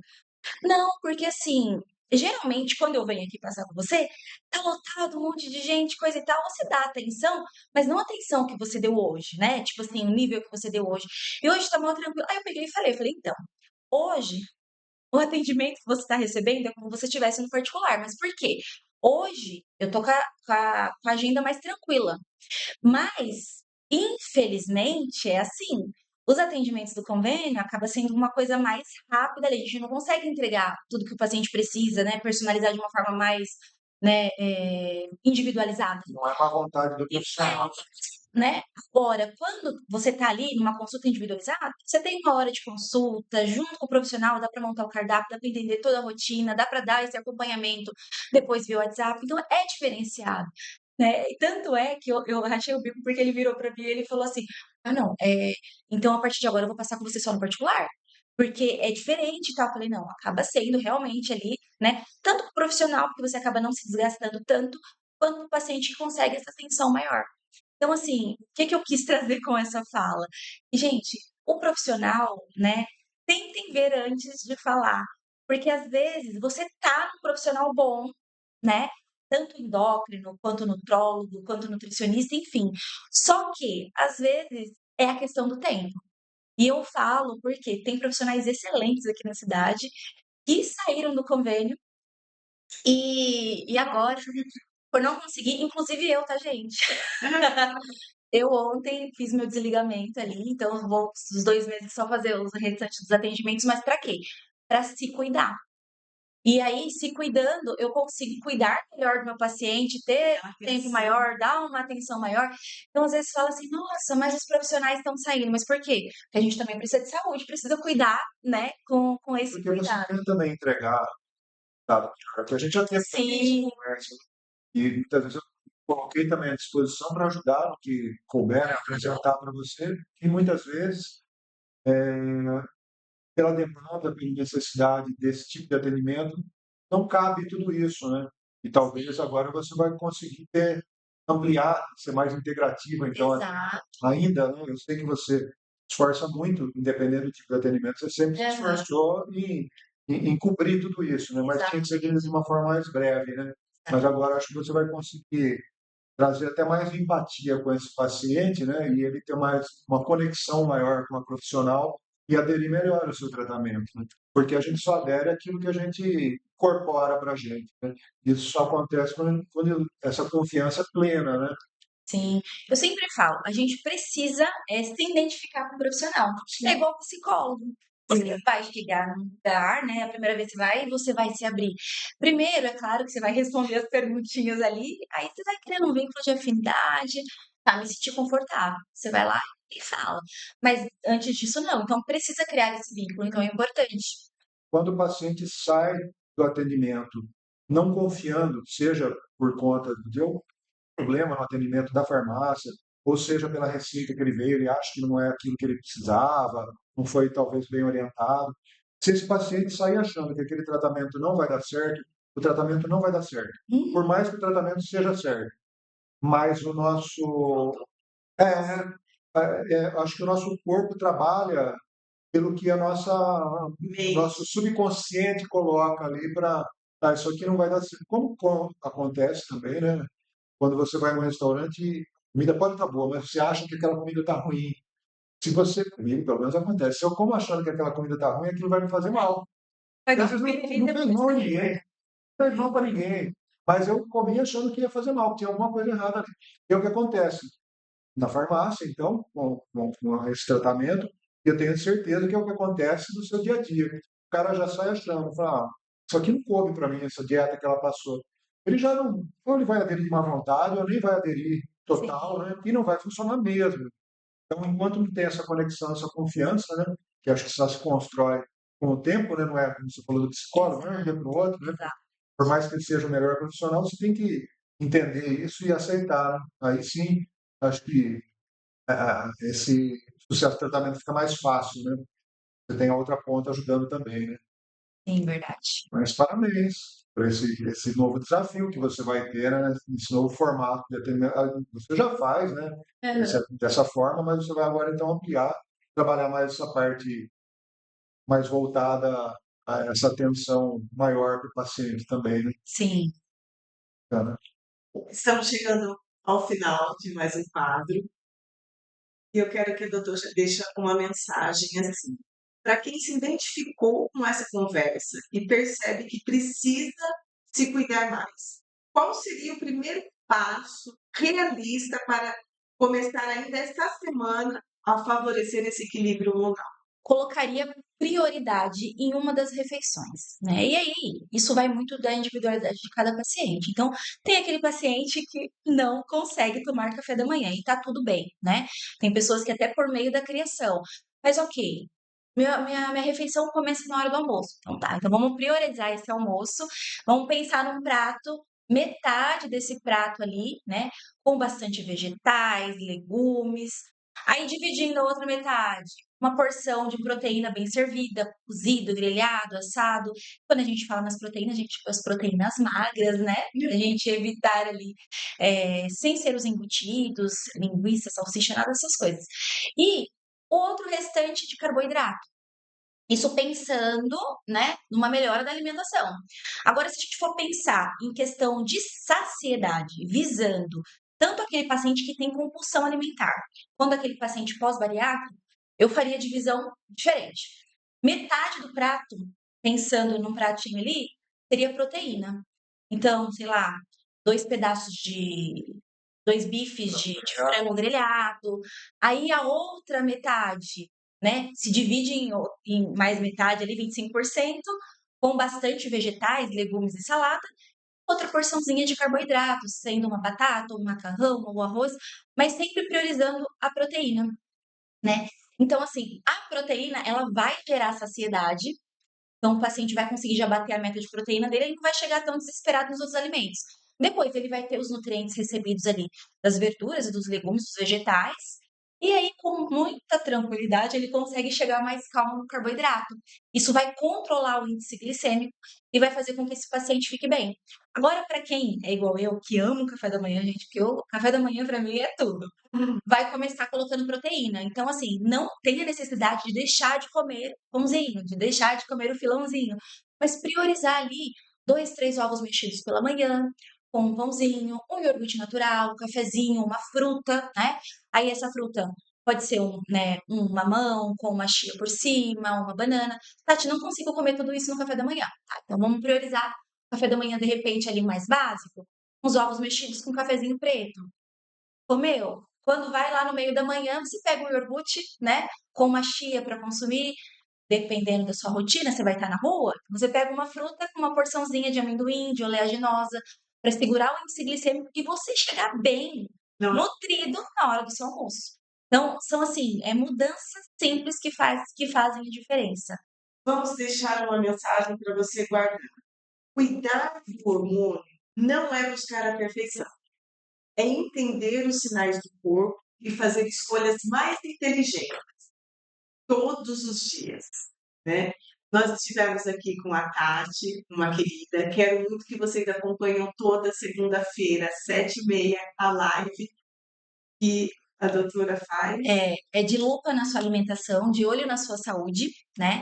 Não, porque assim, geralmente, quando eu venho aqui passar com você, tá lotado, um monte de gente, coisa e tal, você dá atenção, mas não a atenção que você deu hoje, né? Tipo assim, o nível que você deu hoje. E hoje tá mal tranquilo. Aí eu peguei e falei, então, hoje, o atendimento que você está recebendo é como se você estivesse no particular. Mas por quê? Hoje, eu tô com a agenda mais tranquila. Mas, infelizmente, é assim. Os atendimentos do convênio acaba sendo uma coisa mais rápida ali. A gente não consegue entregar tudo que o paciente precisa, né? Personalizar de uma forma mais, né, individualizada. Não é má vontade do E profissional. né? Agora, quando você está ali numa consulta individualizada, você tem uma hora de consulta, junto com o profissional, dá para montar o cardápio, dá para entender toda a rotina, dá para dar esse acompanhamento depois via WhatsApp. Então, é diferenciado. Né? E tanto é que eu rachei o bico porque ele virou para mim e ele falou assim: ah, não, então a partir de agora eu vou passar com você só no particular. Porque é diferente e tal. Eu falei, não, acaba sendo realmente ali, né? Tanto para o profissional, porque você acaba não se desgastando tanto, quanto para o paciente que consegue essa atenção maior. Então, assim, o que que eu quis trazer com essa fala? E, gente, o profissional, né, tentem ver antes de falar, porque às vezes você tá num profissional bom, né, tanto endócrino, quanto nutrólogo, quanto nutricionista, enfim. Só que, às vezes, é a questão do tempo. E eu falo porque tem profissionais excelentes aqui na cidade que saíram do convênio e agora, por não conseguir, inclusive eu, tá, gente? Eu ontem fiz meu desligamento ali, então eu vou os 2 meses só fazer os restantes dos atendimentos, mas para quê? Para se cuidar. E aí, se cuidando, eu consigo cuidar melhor do meu paciente, ter um tempo maior, dar uma atenção maior. Então, às vezes fala assim, nossa, mas os profissionais estão saindo. Mas por quê? Porque a gente também precisa de saúde, precisa cuidar, né, com esse Porque você cuidado. quer também entregar dado melhor, que a gente já teve também essa Sim, conversa, e muitas vezes eu coloquei também à disposição para ajudar no que couber, né, apresentar para você, e muitas vezes, pela demanda, pela necessidade desse tipo de atendimento, não cabe tudo isso, né? E talvez agora você vai conseguir ampliar, ser mais integrativa, então, exato. ainda, né, eu sei que você esforça muito, independente do tipo de atendimento, você sempre se Aham, esforçou em cobrir tudo isso, né? Mas tinha que ser de uma forma mais breve, né? Mas agora acho que você vai conseguir trazer até mais empatia com esse paciente, né? E ele ter mais uma conexão maior com a profissional e aderir melhor ao seu tratamento, né? Porque a gente só adere àquilo que a gente incorpora para a gente, né? Isso só acontece quando essa confiança é plena, né? sim. Eu sempre falo, a gente precisa se identificar com o profissional. É igual psicólogo. Você vai chegar num lugar, né? A primeira vez que você vai, e você vai se abrir. Primeiro, é claro que você vai responder as perguntinhas ali, aí você vai criando um vínculo de afinidade, tá? Me sentir confortável. Você vai lá e fala. Mas antes disso, não. Então, precisa criar esse vínculo, então é importante. Quando o paciente sai do atendimento não confiando, seja por conta de um problema no atendimento da farmácia, ou seja pela receita que ele veio, ele acha que não é aquilo que ele precisava, não foi talvez bem orientado. Se esse paciente sair achando que aquele tratamento não vai dar certo, o tratamento não vai dar certo. Por Hum, mais que o tratamento seja certo, mas o nosso. Acho que o nosso corpo trabalha pelo que o nosso subconsciente coloca ali para. Ah, isso aqui não vai dar certo. Como acontece também, né? Quando você vai num restaurante, a comida pode estar boa, mas você acha que aquela comida está ruim. Se você, comigo pelo menos acontece, se eu como achando que aquela comida está ruim, aquilo vai me fazer mal. vai E às dar vezes piriri não fez depois. mal a ninguém, não fez mal para ninguém. Mas eu comi achando que ia fazer mal, que tinha alguma coisa errada ali. E é o que acontece na farmácia, então, com esse tratamento, eu tenho certeza que é o que acontece no seu dia a dia. O cara já sai achando, fala, isso aqui não coube para mim, essa dieta que ela passou. Ele já não, ou ele vai aderir de má vontade, ou nem vai aderir Sim, total, né? E não vai funcionar mesmo. Então, enquanto não tem essa conexão, essa confiança, né? Que acho que só se constrói com o tempo, né? Não é como você falou do psicólogo, né? Um dia para o outro, né? exato. Por mais que ele seja o melhor profissional, você tem que entender isso e aceitar, né? Aí sim, acho que esse sucesso do tratamento fica mais fácil, né? Você tem a outra ponta ajudando também, né? Sim, verdade. Mas parabéns por esse novo desafio que você vai ter, né? Esse novo formato de atendimento. Você já faz, né? Aham. Dessa forma, mas você vai agora então ampliar, trabalhar mais essa parte mais voltada essa atenção maior para o paciente também, né? Sim. Bacana. Estamos chegando ao final de mais um quadro e eu quero que o doutor já deixe uma mensagem assim, para quem se identificou com essa conversa e percebe que precisa se cuidar mais. Qual seria o primeiro passo realista para começar ainda esta semana a favorecer esse equilíbrio hormonal? Colocaria prioridade em uma das refeições, né? E aí, isso vai muito da individualidade de cada paciente. Então, tem aquele paciente que não consegue tomar café da manhã e tá tudo bem, né? Tem pessoas que até por meio da criação, mas ok, minha refeição começa na hora do almoço. Então tá, então vamos priorizar esse almoço, vamos pensar num prato, metade desse prato ali, né? Com bastante vegetais, legumes. Aí dividindo a outra metade, uma porção de proteína bem servida, cozido, grelhado, assado. Quando a gente fala nas proteínas, a gente as proteínas magras, né? Pra gente evitar ali, sem ser os embutidos, linguiça, salsicha, nada dessas coisas. E o outro restante de carboidrato. Isso pensando, né, numa melhora da alimentação. Agora, se a gente for pensar em questão de saciedade, visando tanto aquele paciente que tem compulsão alimentar, quanto aquele paciente pós-bariátrico, eu faria divisão diferente. Metade do prato, pensando num pratinho ali, seria proteína. Então, sei lá, 2 pedaços de 2 bifes de frango grelhado. Aí a outra metade, né, se divide em mais metade ali, 25%, com bastante vegetais, legumes e salada, outra porçãozinha de carboidratos, sendo uma batata, um macarrão ou arroz, mas sempre priorizando a proteína, né. Então, assim, a proteína, ela vai gerar saciedade, então o paciente vai conseguir já bater a meta de proteína dele, ele não vai chegar tão desesperado nos outros alimentos. Depois ele vai ter os nutrientes recebidos ali das verduras e dos legumes, dos vegetais, e aí com muita tranquilidade ele consegue chegar mais calmo no carboidrato. Isso vai controlar o índice glicêmico e vai fazer com que esse paciente fique bem. Agora, para quem é igual eu, que amo o café da manhã, gente, que o café da manhã para mim é tudo, vai começar colocando proteína. Então, assim, não tem a necessidade de deixar de comer pãozinho, de deixar de comer o filãozinho, mas priorizar ali 2, 3 ovos mexidos pela manhã, com um pãozinho, um iogurte natural, um cafezinho, uma fruta, né? Aí essa fruta pode ser um mamão com uma chia por cima, uma banana. Tati, não consigo comer tudo isso no café da manhã. Tá, então vamos priorizar o café da manhã, de repente, ali mais básico, uns ovos mexidos com um cafezinho preto. Comeu? Quando vai lá no meio da manhã, você pega um iogurte, né, com uma chia para consumir, dependendo da sua rotina, você vai estar na rua, você pega uma fruta com uma porçãozinha de amendoim, de oleaginosa, para segurar o índice glicêmico e você chegar bem Não, nutrido na hora do seu almoço. Então, são assim, mudanças simples que fazem a diferença. vamos deixar uma mensagem para você guardar. Cuidar do hormônio não é buscar a perfeição, é entender os sinais do corpo e fazer escolhas mais inteligentes todos os dias, né? Nós estivemos aqui com a Tati, uma querida. Quero muito que vocês acompanhem toda segunda-feira, às 7h30, a live que a doutora faz. É de lupa na sua alimentação, de olho na sua saúde, né?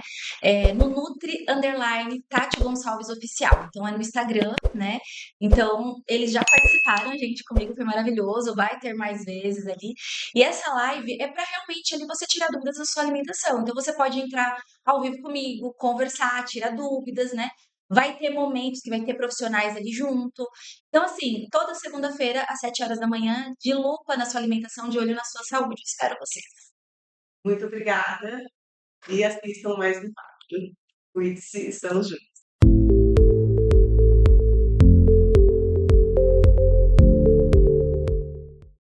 No Nutri Underline Tati Gonçalves Oficial. Então é no Instagram, né? Então eles já participaram, gente, comigo, foi maravilhoso. Vai ter mais vezes ali. E essa live é para realmente ali você tirar dúvidas da sua alimentação. Então você pode entrar ao vivo comigo, conversar, tirar dúvidas, né? Vai ter momentos que vai ter profissionais ali junto. Então, assim, toda segunda-feira, às 7 horas da manhã, de lupa na sua alimentação, de olho na sua saúde. Espero você. Muito obrigada e assistam mais um quadro. Cuide-se, estamos juntos.